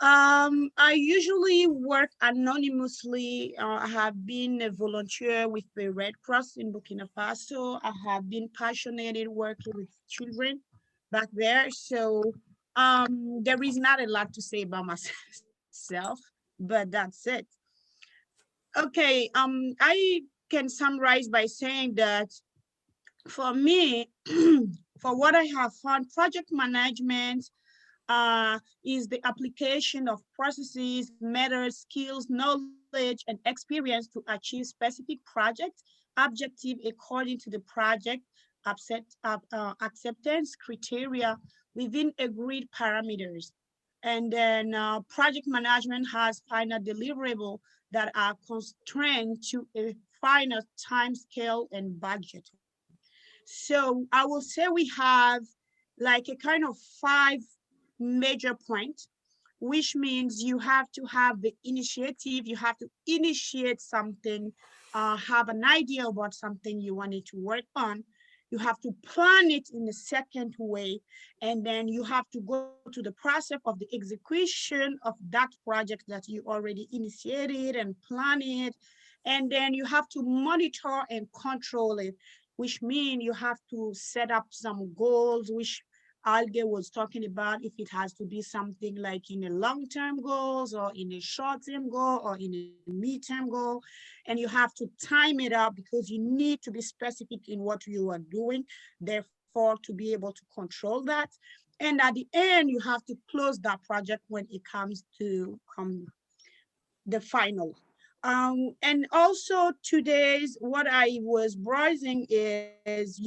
I usually work anonymously. I have been a volunteer with the Red Cross in Burkina Faso. I have been passionate working with children back there. So there is not a lot to say about myself, but that's it. Okay, I can summarize by saying that for me, for what I have found, project management is the application of processes, methods, skills, knowledge, and experience to achieve specific project objective according to the project acceptance criteria within agreed parameters. And then project management has final deliverable that are constrained to a final time scale and budget. So I will say we have like a kind of 5 major points, which means you have to have the initiative, you have to initiate something, have an idea about something you wanted to work on. You have to plan it in the second way, and then you have to go to the process of the execution of that project that you already initiated and plan it. And then you have to monitor and control it, which means you have to set up some goals, which Alge was talking about, if it has to be something like in a long-term goals or in a short-term goal or in a mid-term goal. And you have to time it up because you need to be specific in what you are doing, therefore to be able to control that. And at the end, you have to close that project when it comes to the final. And also today's, what I was browsing is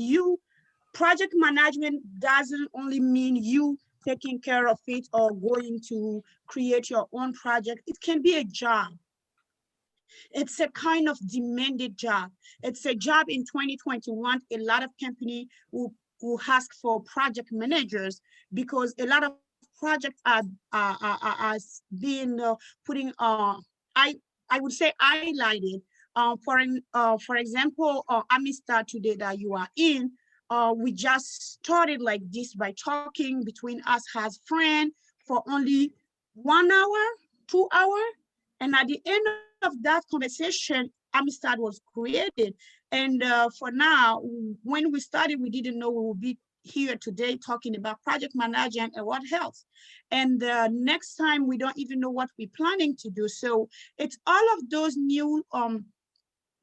project management doesn't only mean you taking care of it or going to create your own project. It can be a job. It's a kind of demanded job. It's a job in 2021. A lot of company will ask for project managers because a lot of projects are being putting I would say highlighted. For example, AMISTAD today that you are in, we just started like this by talking between us as friends for only 1 hour, 2 hour. And at the end of that conversation, AMISTAD was created. And for now, when we started, we didn't know we would be here today talking about project management and what else. And next time, we don't even know what we're planning to do. So it's all of those new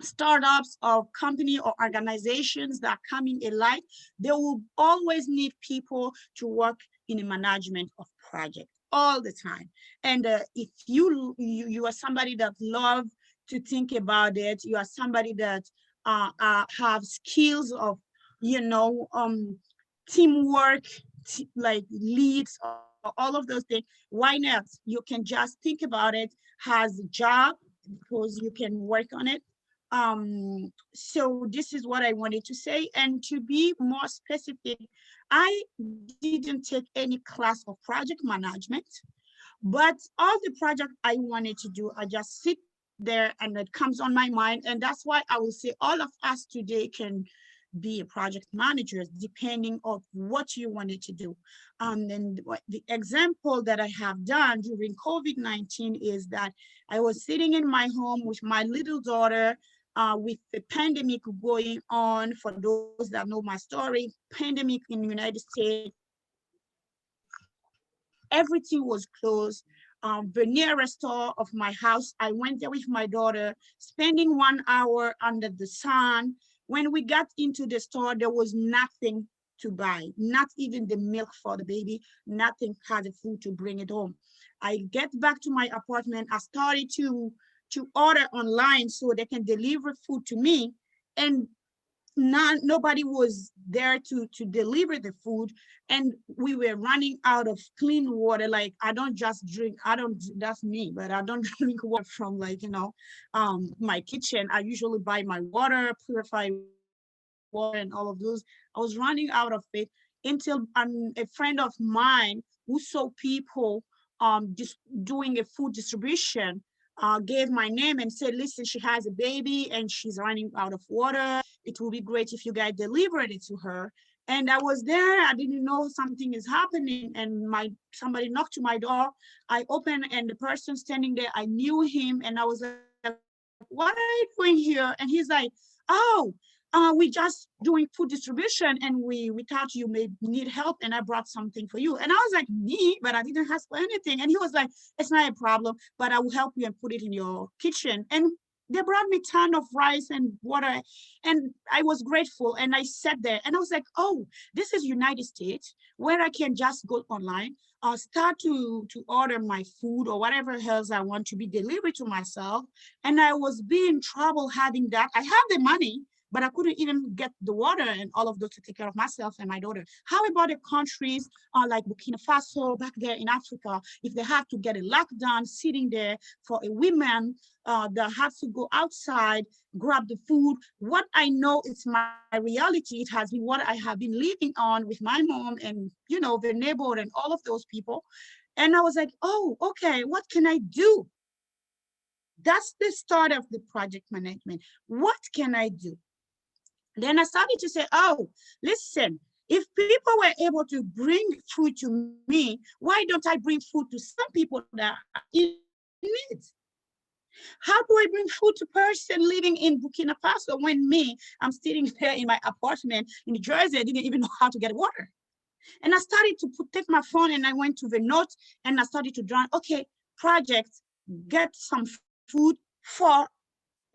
startups or company or organizations that are coming alive. They will always need people to work in the management of projects all the time. And if you are somebody that love to think about it, you are somebody that have skills of, you know, teamwork, like leads, all of those things, why not? You can just think about it as a job because you can work on it. So this is what I wanted to say. And to be more specific, I didn't take any class of project management, but all the project I wanted to do, I just sit there and it comes on my mind. And that's why I will say all of us today can be project managers depending on what you wanted to do. And the example that I have done during COVID-19 is that I was sitting in my home with my little daughter. with the pandemic going on. For those that know my story, pandemic in the United States, everything was closed. The nearest store of my house, I went there with my daughter, spending 1 hour under the sun. When we got into the store, there was nothing to buy, not even the milk for the baby, nothing had the food to bring it home. I get back to my apartment. I started to order online so they can deliver food to me. And nobody was there to deliver the food, and we were running out of clean water. Like, I don't just drink, that's me, but I don't drink water from, like, my kitchen. I usually buy my water, purified water, and all of those. I was running out of it until a friend of mine who saw people just doing a food distribution gave my name and said, listen, she has a baby and she's running out of water. It will be great if you guys delivered it to her. And I was there. I didn't know something is happening. And somebody knocked to my door. I opened, and the person standing there, I knew him. And I was like, what are you doing here? And he's like, oh, we just doing food distribution, and we thought you may need help, and I brought something for you. And I was like, me? But I didn't ask for anything. And he was like, it's not a problem, but I will help you and put it in your kitchen. And they brought me a ton of rice and water, and I was grateful. And I sat there and I was like, oh, this is United States, where I can just go online, start to order my food or whatever else I want to be delivered to myself. And I was being trouble having that. I have the money, but I couldn't even get the water and all of those to take care of myself and my daughter. How about the countries like Burkina Faso back there in Africa, if they have to get a lockdown, sitting there for a woman that has to go outside, grab the food? What I know is my reality. It has been what I have been living on with my mom and, the neighbor and all of those people. And I was like, oh, okay, what can I do? That's the start of the project management. What can I do? Then I started to say, oh, listen, if people were able to bring food to me, why don't I bring food to some people that are in need? How do I bring food to a person living in Burkina Faso when I'm sitting there in my apartment in New Jersey, I didn't even know how to get water? And I started to take my phone and I went to the note and I started to draw, okay, project, get some food for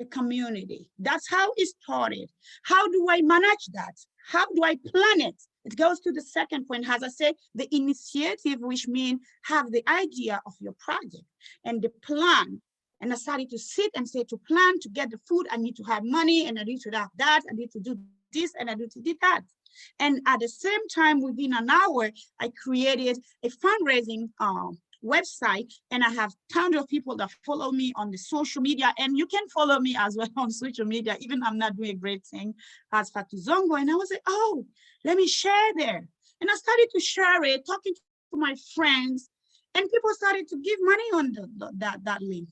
a community. That's how it started. How do I manage that? How do I plan it? It goes to the second point, as I said, the initiative, which means have the idea of your project and the plan. And I started to sit and say, to plan to get the food, I need to have money, and I need to have that, I need to do this, and I need to do that. And at the same time, within an hour, I created a fundraising website, and I have tons of people that follow me on the social media, and you can follow me as well on social media, even I'm not doing a great thing as Fatou Zongo. And I was like, oh, let me share there. And I started to share it, talking to my friends, and people started to give money on that link.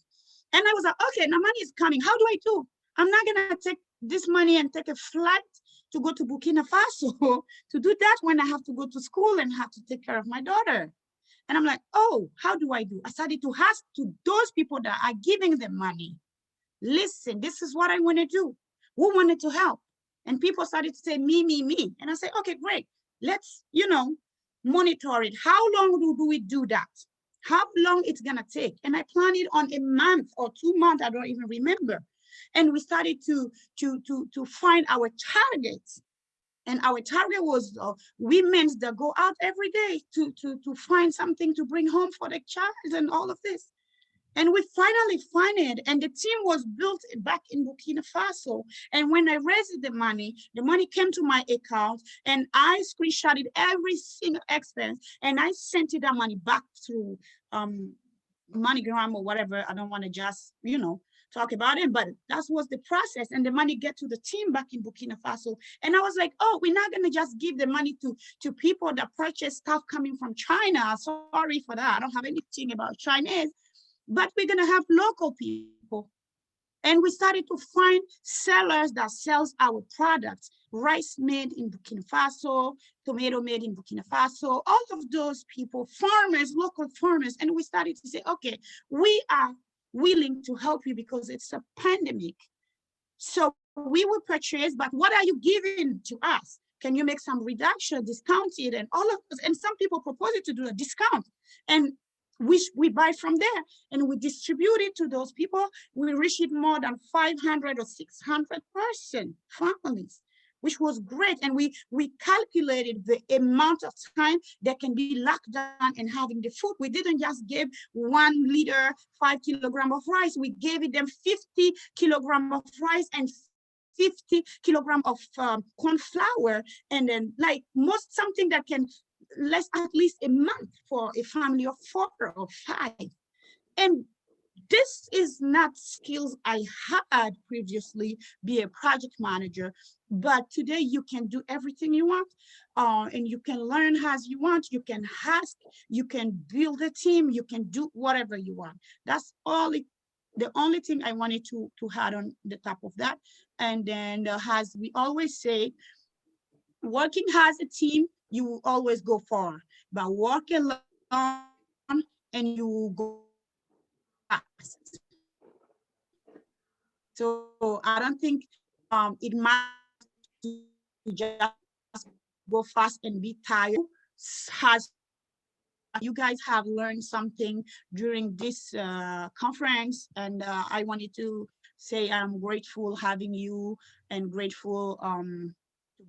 And I was like, okay, now money is coming. How do I do? I'm not gonna take this money and take a flight to go to Burkina Faso to do that when I have to go to school and have to take care of my daughter. And I'm like, oh, how do I do? I started to ask to those people that are giving them money, listen, this is what I want to do. Who wanted to help? And people started to say, me, me, me. And I said, okay, great. Let's, monitor it. How long do we do that? How long it's going to take? And I planned it on a month or 2 months. I don't even remember. And we started to find our targets. And our target was women that go out every day to find something to bring home for the child and all of this. And we finally find it. And the team was built back in Burkina Faso. And when I raised the money came to my account, and I screenshotted every single expense, and I sent that money back through MoneyGram or whatever. I don't want to just, talk about it, but that was the process. And the money get to the team back in Burkina Faso. And I was like, oh, we're not going to just give the money to people that purchase stuff coming from China. Sorry for that. I don't have anything about Chinese, but we're going to have local people. And we started to find sellers that sells our products, rice made in Burkina Faso, tomato made in Burkina Faso, all of those people, farmers, local farmers. And we started to say, okay, we are willing to help you because it's a pandemic. So we will purchase, but what are you giving to us? Can you make some reduction, discount it, and all of us? And some people propose it to do a discount, and we buy from there and we distribute it to those people. We reach it more than 500 or 600 families, which was great. And we calculated the amount of time that can be locked down and having the food. We didn't just give 1 liter, 5 kilograms of rice. We gave them 50 kilograms of rice and 50 kilograms of corn flour, and then like something that can last at least a month for a family of 4 or 5. And this is not skills I had previously, be a project manager, but today you can do everything you want, and you can learn as you want. You can ask, you can build a team, you can do whatever you want. That's all the only thing I wanted to add on the top of that. And then as we always say, working as a team, you will always go far, but work alone and you will go fast. So I don't think it matters to just go fast and be tired. Has you guys have learned something during this conference, and I wanted to say I'm grateful having you and grateful to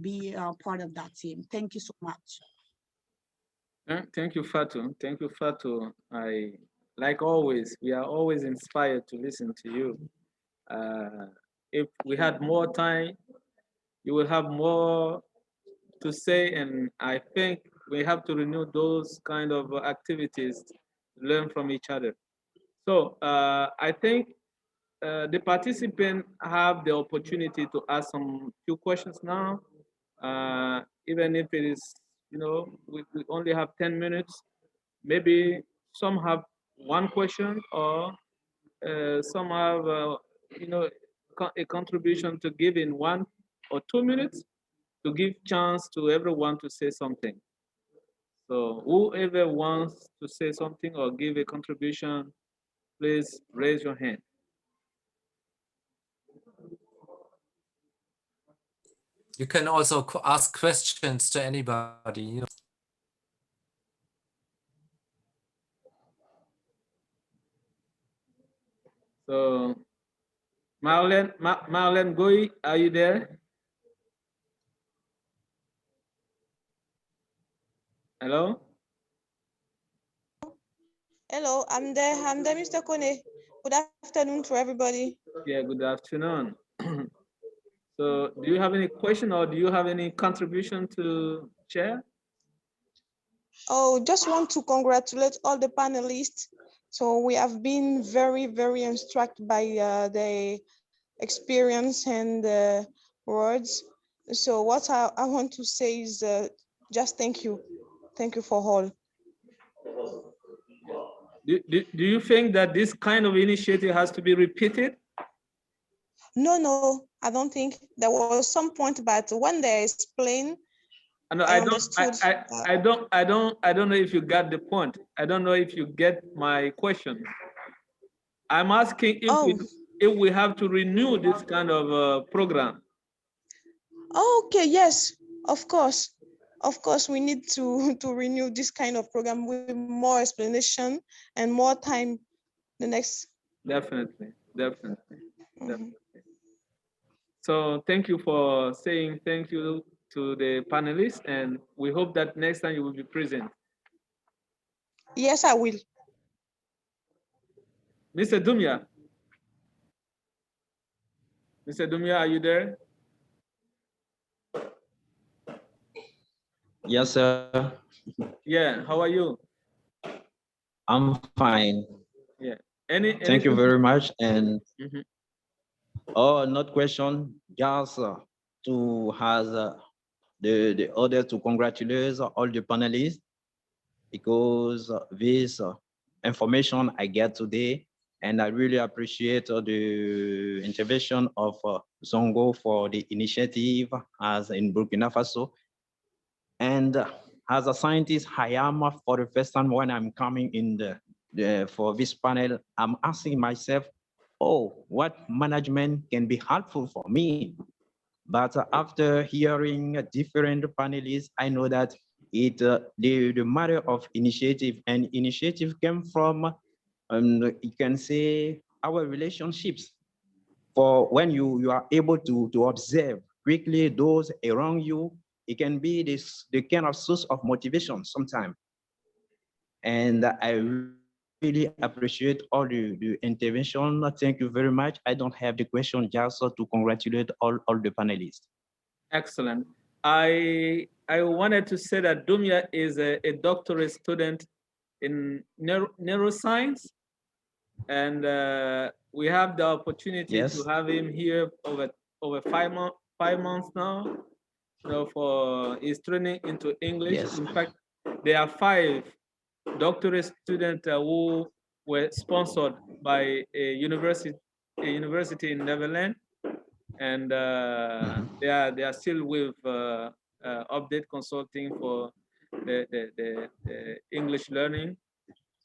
be part of that team. Thank you so much. Thank you, Fatu. Thank you, Fatu. Like always, we are always inspired to listen to you. If we had more time, you will have more to say, and I think we have to renew those kind of activities, learn from each other. So I think the participants have the opportunity to ask some few questions now, even if it is, we only have 10 minutes. Maybe some have one question, or some have, a contribution to give in 1 or 2 minutes, to give chance to everyone to say something. So whoever wants to say something or give a contribution, please raise your hand. You can also ask questions to anybody. So Marlene Gui, are you there? Hello? Hello, I'm there, Mr. Kone. Good afternoon to everybody. Yeah, good afternoon. So do you have any question, or do you have any contribution to share? Oh, just want to congratulate all the panelists. So we have been very, very instructed by the experience and the words. So what I want to say is just thank you. Thank you for all. Do you think that this kind of initiative has to be repeated? No, I don't think. There was some point, but when they explain, I understood. I don't know if you got the point. I don't know if you get my question. I'm asking if we have to renew this kind of program. Okay, yes, of course. Of course, we need to renew this kind of program with more explanation and more time the next. Definitely. So thank you for saying thank you to the panelists, and we hope that next time you will be present. Yes, I will. Mr. Dumia. Mr. Dumia, are you there? Yes, sir. Yeah, how are you? I'm fine. Yeah. Thank you very much. And Mm-hmm. not question, just to have the order to congratulate all the panelists, because this information I get today, and I really appreciate the intervention of Zongo for the initiative as in Burkina Faso. And as a scientist, I am for the first time when I'm coming in for this panel, I'm asking myself, oh, what management can be helpful for me. But after hearing different panelists, I know that the matter of initiative, and initiative came from, you can say, our relationships. For when you are able to observe quickly those around you, it can be the kind of source of motivation sometimes. And I really appreciate all the intervention. Thank you very much. I don't have the question, just to congratulate all the panelists. Excellent. I wanted to say that Dumia is a doctorate student in neuroscience, and we have the opportunity Yes. to have him here over 5 months now. For his training into English. Yes. In fact, there are 5 doctorate students who were sponsored by a university in Netherlands, and they are still with Update Consulting for the English learning,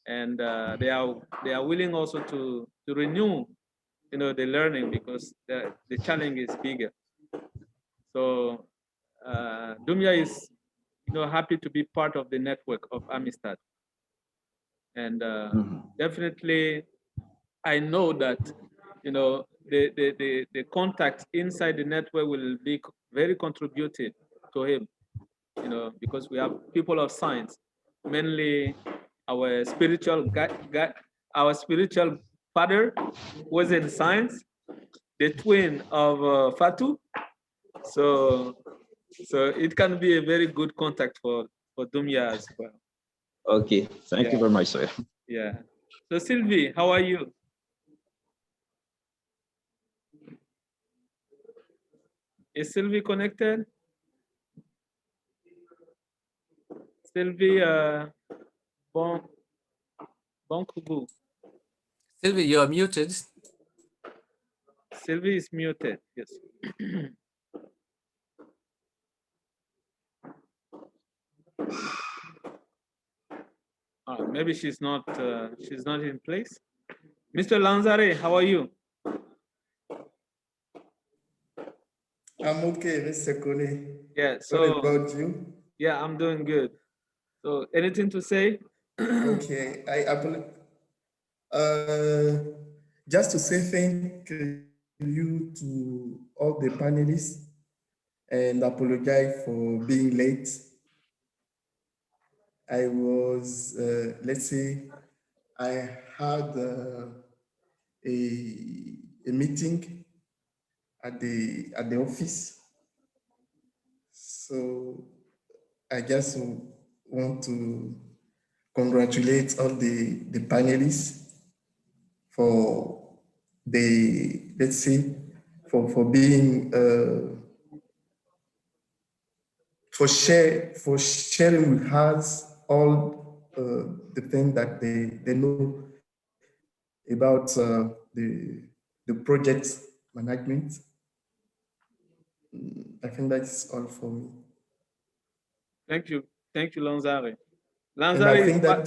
and they are willing also to renew the learning, because the challenge is bigger. So Dumia is happy to be part of the network of AMISTAD, and definitely I know that the contacts inside the network will be very contributed to him, because we have people of science, mainly our spiritual our spiritual father was in science, the twin of Fatu. So it can be a very good contact for Dumia as well. Okay, thank you very much, sir. Yeah. So Sylvie, how are you? Is Sylvie connected? Sylvie Bonkugu. Sylvie, you are muted. Sylvie is muted, yes. Maybe she's not in place. Mr. Lanzare, how are you? I'm okay, Mr. Kone. Yeah, What about you? Yeah, I'm doing good. So anything to say? Okay, just to say thank you to all the panelists and apologize for being late. I was, let's say, I had a meeting at the office. So I just want to congratulate all the panelists for the, let's say, for being for sharing with us all the things that they know about the project management. I think that's all for me. Thank you, Lanzare. And I think Lanzare, that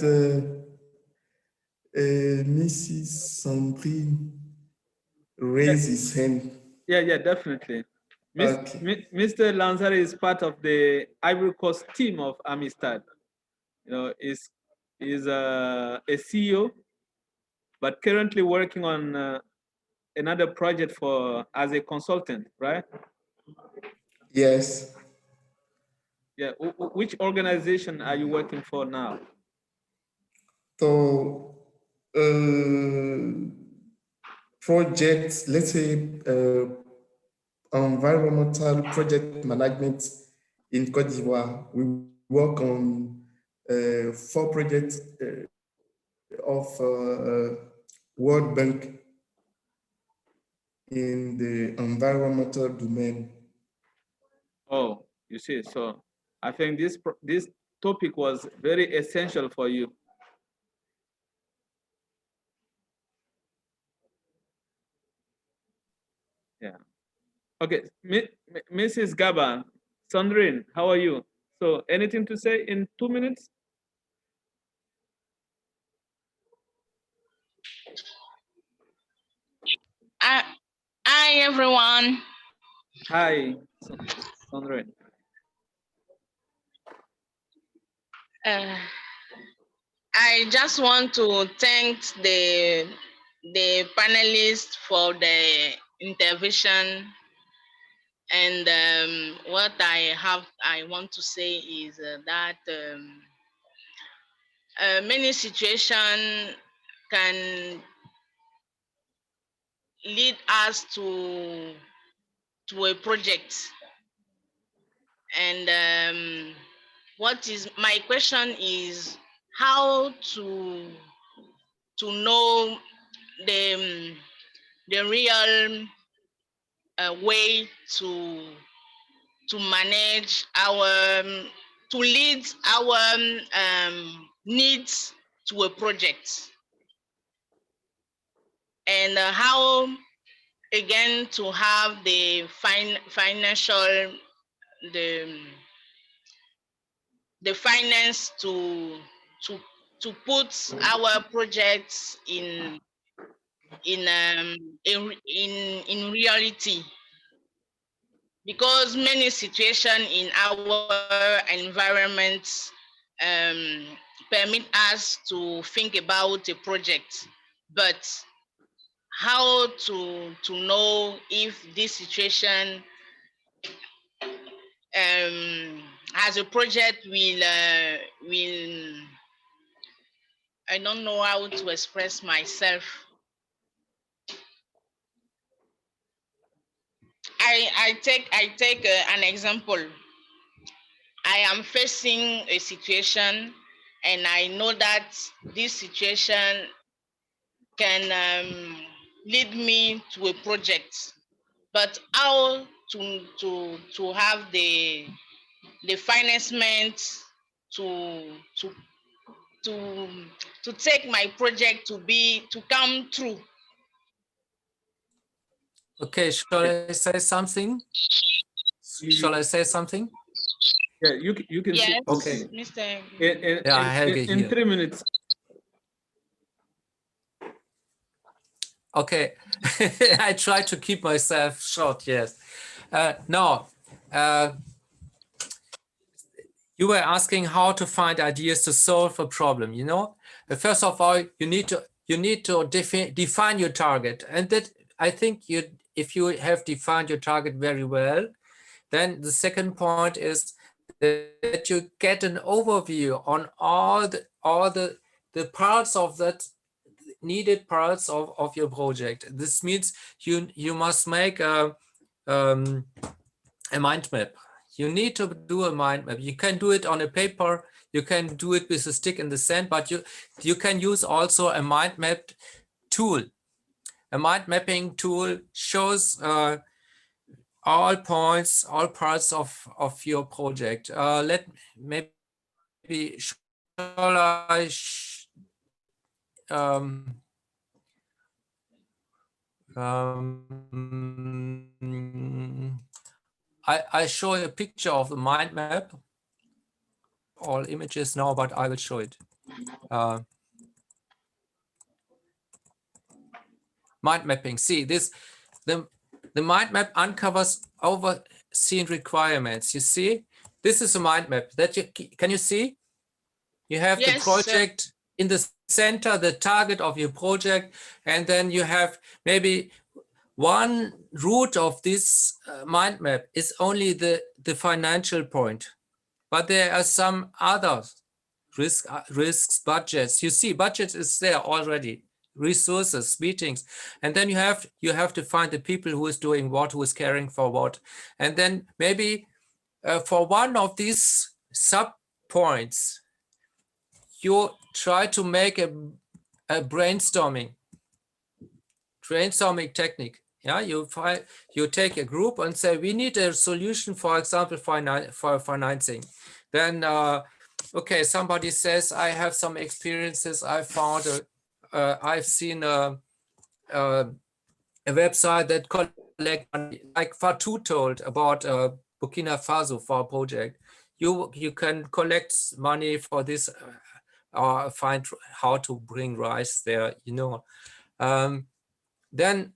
Mrs. Sandrine raised his hand. yeah, definitely. Okay. Mr. Lanzare is part of the Ivory Coast team of AMISTAD. Is a CEO, but currently working on another project as a consultant, right? Yes. Yeah. Which organization are you working for now? So projects, let's say environmental project management in Côte d'Ivoire. We work on 4 projects of World Bank in the environmental domain. Oh, you see, so I think this topic was very essential for you. Yeah. Okay, Mrs. Gaba, Sandrine, how are you? So anything to say in 2 minutes? Hi, everyone. Hi, Sandra. I just want to thank the panelists for the intervention. And what I want to say is that many situations can lead us to a project. And what is my question is how to know the real way to manage our to lead our needs to a project, and how again to have the financial the finance to put our projects in reality, because many situations in our environment permit us to think about a project, but how to know if this situation as a project will I don't know how to express myself. I take an example. I am facing a situation, and I know that this situation can lead me to a project, but how to have the financement to take my project to come true. Okay, shall I say something? Shall I say something? Yeah, you can Yes, say okay. Mr. In 3 minutes. Okay, I try to keep myself short. Yes. Now, you were asking how to find ideas to solve a problem. You know, first of all, you need to define your target, and that I think if you have defined your target very well, then the second point is that you get an overview on all the parts of that needed parts of your project. This means you must make a mind map. You need to do a mind map. You can do it on a paper, you can do it with a stick in the sand, but you can use also a mind map tool. A mind mapping tool shows all points, all parts of your project. Shall I I show a picture of the mind map. All images now, but I will show it. Mind mapping. See this, the mind map uncovers overseen requirements. You see, this is a mind map that can you see? You have Yes, the project in the center, the target of your project, and then you have maybe one root of this mind map is only the financial point, but there are some other risks, budgets. You see, budget is there already, resources, meetings, and then you have to find the people who is doing what, who is caring for what, and then maybe for one of these sub points, you try to make a brainstorming technique. Yeah, you take a group and say we need a solution, for example, for financing. Then okay, somebody says I have some experiences. I found I've seen a website that collect money, like Fatou told about Burkina Faso for a project. You can collect money for this or find how to bring rice there. You know, then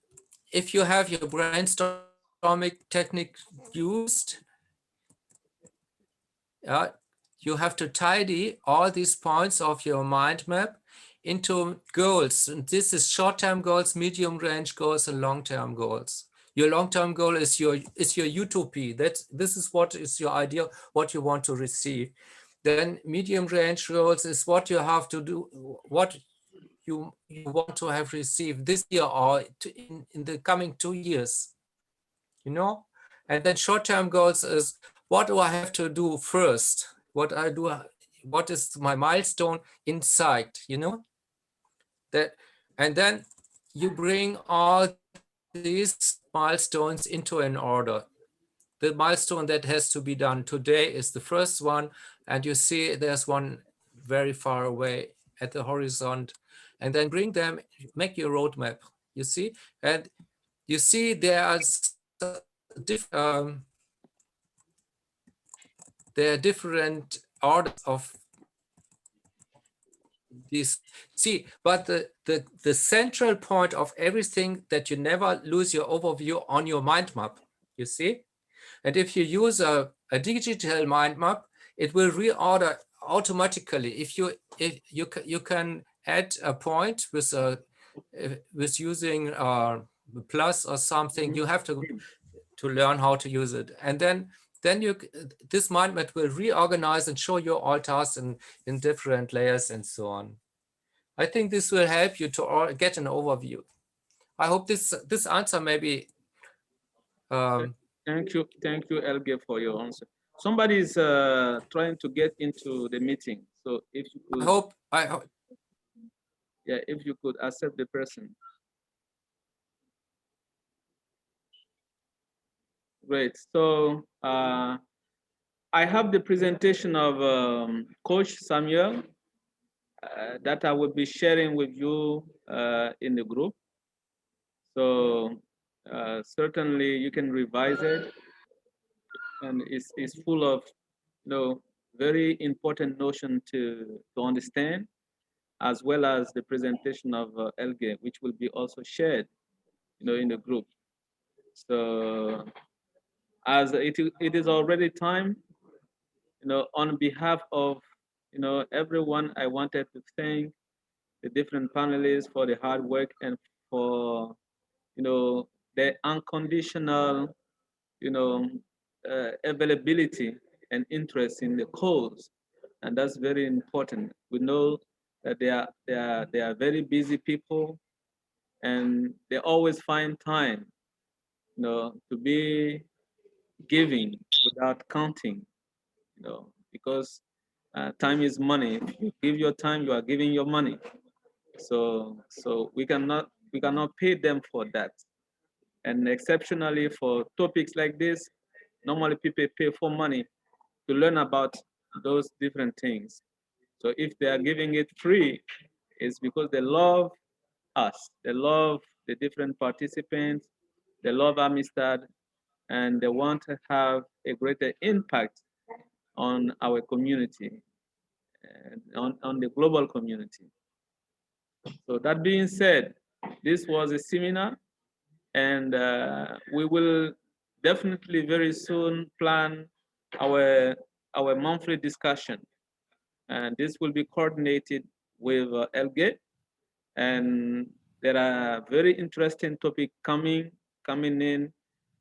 if you have your brainstorming technique used, you have to tidy all these points of your mind map into goals. And this is short-term goals, medium-range goals, and long-term goals. Your long-term goal is your utopia. This is what is your idea, what you want to receive. Then medium-range goals is what you have to do, what you want to have received this year or in the coming 2 years, you know? And then short-term goals is what do I have to do first? What is my milestone in sight, you know? And then you bring all these milestones into an order. The milestone that has to be done today is the first one, and you see there's one very far away at the horizon, and then bring them, make your roadmap, you see? And you see there are different orders of these. See, but the central point of everything that you never lose your overview on your mind map, you see? And if you use a digital mind map, it will reorder automatically. If you can add a point with using plus or something, you have to learn how to use it. And then this mind map will reorganize and show you all tasks in different layers and so on. I think this will help you to get an overview. I hope this answer maybe. Thank you, Elge, for your answer. Somebody is trying to get into the meeting, so if you could, I hope. Yeah, if you could accept the person. Great. So I have the presentation of Coach Samuel that I will be sharing with you in the group. So certainly you can revise it, and it's full of very important notion to understand, as well as the presentation of Elge, which will be also shared in the group. So as it is already time, on behalf of everyone, I wanted to thank the different panelists for the hard work and for the unconditional availability and interest in the cause, and that's very important. We know that they are very busy people, and they always find time to be giving without counting, because time is money. If you give your time, you are giving your money. So we cannot pay them for that. And exceptionally for topics like this, normally people pay for money to learn about those different things. So if they are giving it free, it's because they love us. They love the different participants. They love AMISTAD, and they want to have a greater impact on our community and on the global community. So that being said, this was a seminar, and we will definitely very soon plan our monthly discussion, and this will be coordinated with Elgate, and there are very interesting topics coming in,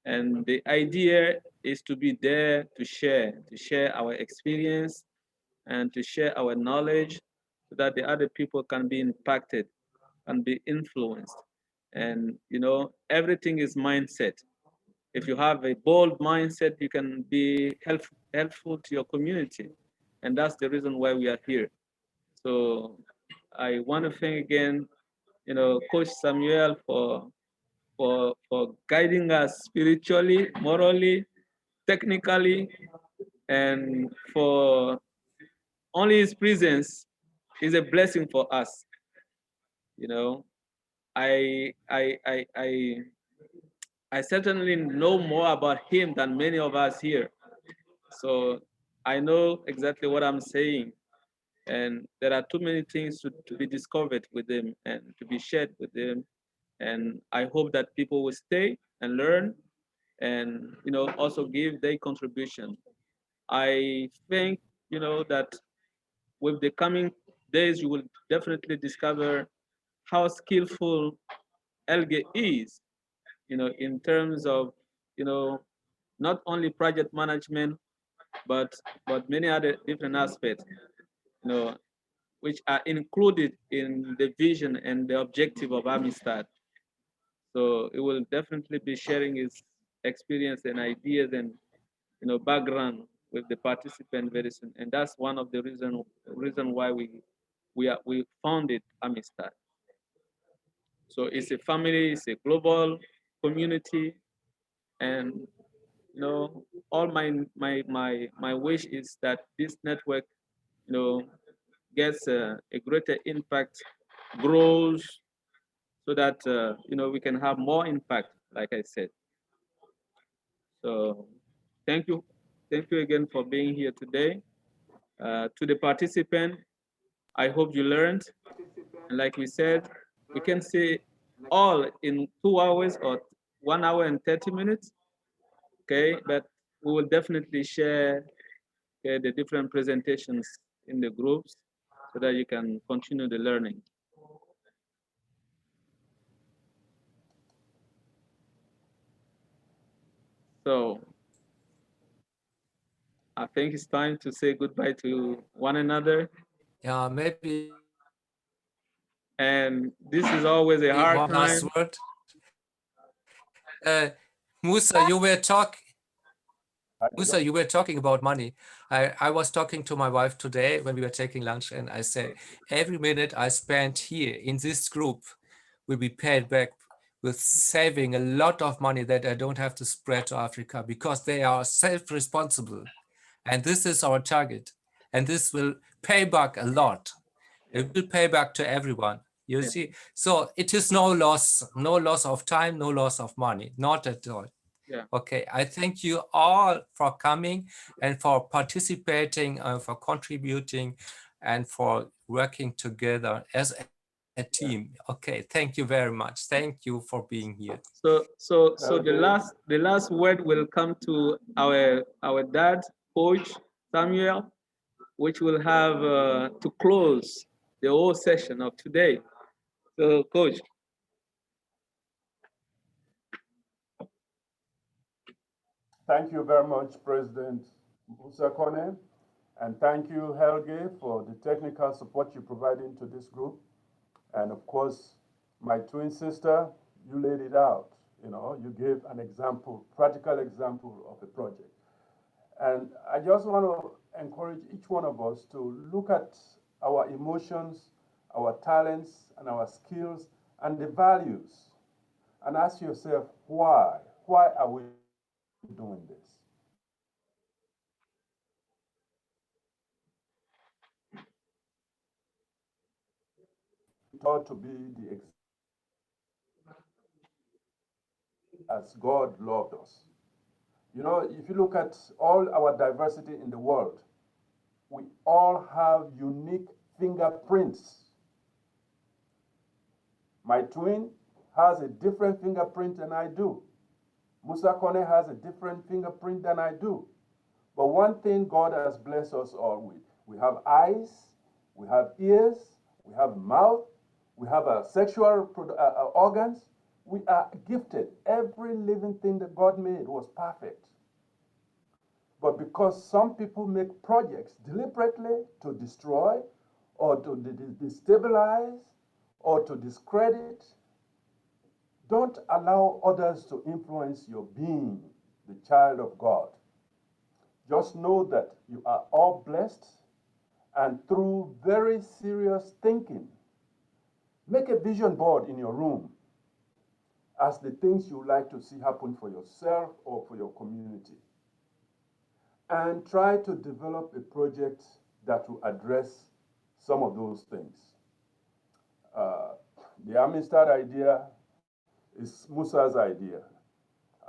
and the idea is to be there to share our experience and to share our knowledge so that the other people can be impacted and be influenced. And everything is mindset. If you have a bold mindset, you can be helpful to your community. And that's the reason why we are here. So I want to thank again, Coach Samuel for guiding us spiritually, morally, technically, and for only his presence is a blessing for us. I I I I I certainly know more about him than many of us here. So I know exactly what I'm saying. And there are too many things to be discovered with him and to be shared with him. And I hope that people will stay and learn and, also give their contribution. I think, that with the coming days, you will definitely discover how skillful Elge is, in terms of, not only project management, but many other different aspects, you know, which are included in the vision and the objective of AMISTAD. So it will definitely be sharing his experience and ideas and, background with the participant very soon. And that's one of the reason why we founded AMISTAD. So it's a family, it's a global community, and, all my wish is that this network, gets a greater impact, grows, so that, we can have more impact, like I said. So thank you again for being here today. To the participant, I hope you learned. And like we said, we can say all in 2 hours or 1 hour and 30 minutes. Okay, but we will definitely share, okay, the different presentations in the groups so that you can continue the learning. So I think it's time to say goodbye to one another. Yeah, maybe And this is always a hard one last time. word. Musa, you were talking about money. I was talking to my wife today when we were taking lunch, and I said, every minute I spent here in this group will be paid back with saving a lot of money that I don't have to spread to Africa, because they are self-responsible. And this is our target. And this will pay back a lot. It will pay back to everyone. You see, so it is no loss of time, no loss of money, not at all. Yeah. Okay, I thank you all for coming and for participating, for contributing, and for working together as a team. Okay, thank you very much. Thank you for being here. So the last word will come to our dad, Coach Samuel, which will have to close the whole session of today. So, Coach. Thank you very much, President Musa Kone, and thank you, Helge, for the technical support you're providing to this group. And of course, my twin sister, you laid it out. You gave an example, practical example of a project. And I just want to encourage each one of us to look at our emotions, our talents, and our skills, and the values, and ask yourself, why? Why are we doing this? Taught to be the as God loved us. If you look at all our diversity in the world, we all have unique fingerprints. My twin has a different fingerprint than I do. Musa Kone has a different fingerprint than I do. But one thing God has blessed us all with, we have eyes, we have ears, we have mouth, we have sexual organs. We are gifted. Every living thing that God made was perfect. But because some people make projects deliberately to destroy or to destabilize or to discredit, don't allow others to influence your being the child of God. Just know that you are all blessed, and through very serious thinking, make a vision board in your room as the things you like to see happen for yourself or for your community. And try to develop a project that will address some of those things. The AMISTAD idea is Musa's idea.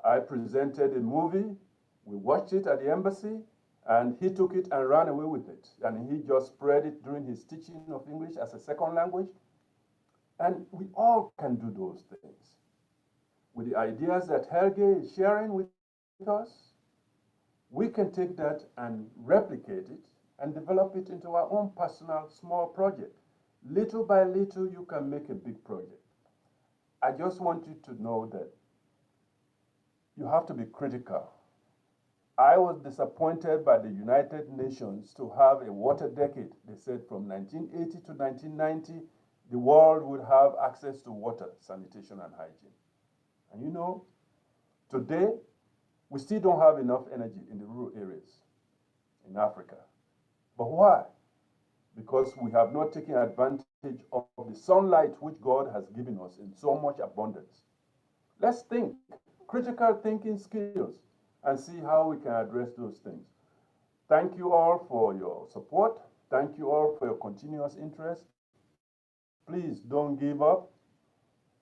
I presented a movie, we watched it at the embassy, and he took it and ran away with it. And he just spread it during his teaching of English as a second language. And we all can do those things. With the ideas that Helge is sharing with us, we can take that and replicate it and develop it into our own personal small project. Little by little, you can make a big project. I just want you to know that you have to be critical. I was disappointed by the United Nations to have a water decade. They said from 1980 to 1990, the world would have access to water, sanitation, and hygiene. And you know, today, we still don't have enough energy in the rural areas in Africa. But why? Because we have not taken advantage of the sunlight which God has given us in so much abundance. Let's think, critical thinking skills, and see how we can address those things. Thank you all for your support. Thank you all for your continuous interest. Please don't give up.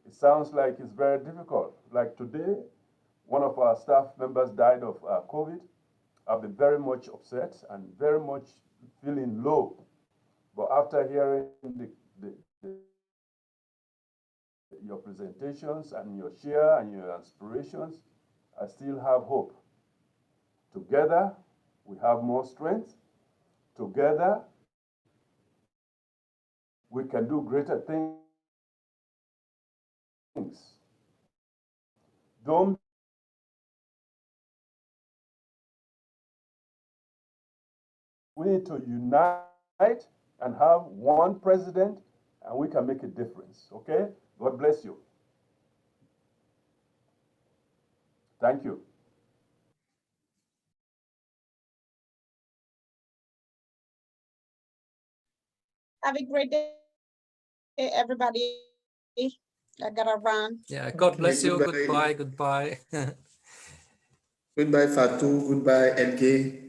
It sounds like it's very difficult. Like today, one of our staff members died of COVID. I've been very much upset and very much feeling low. But after hearing your presentations and your share and your inspirations, I still have hope. Together, we have more strength. Together, we can do greater things. Don't we need to unite and have one president, and we can make a difference, okay? God bless you. Thank you. Have a great day, everybody. I gotta run. Yeah, God bless you. Goodbye. Goodbye. Goodbye, Fatou. Goodbye, Elge.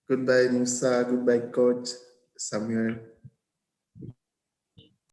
Goodbye, Musa. Goodbye, Coach Samuel.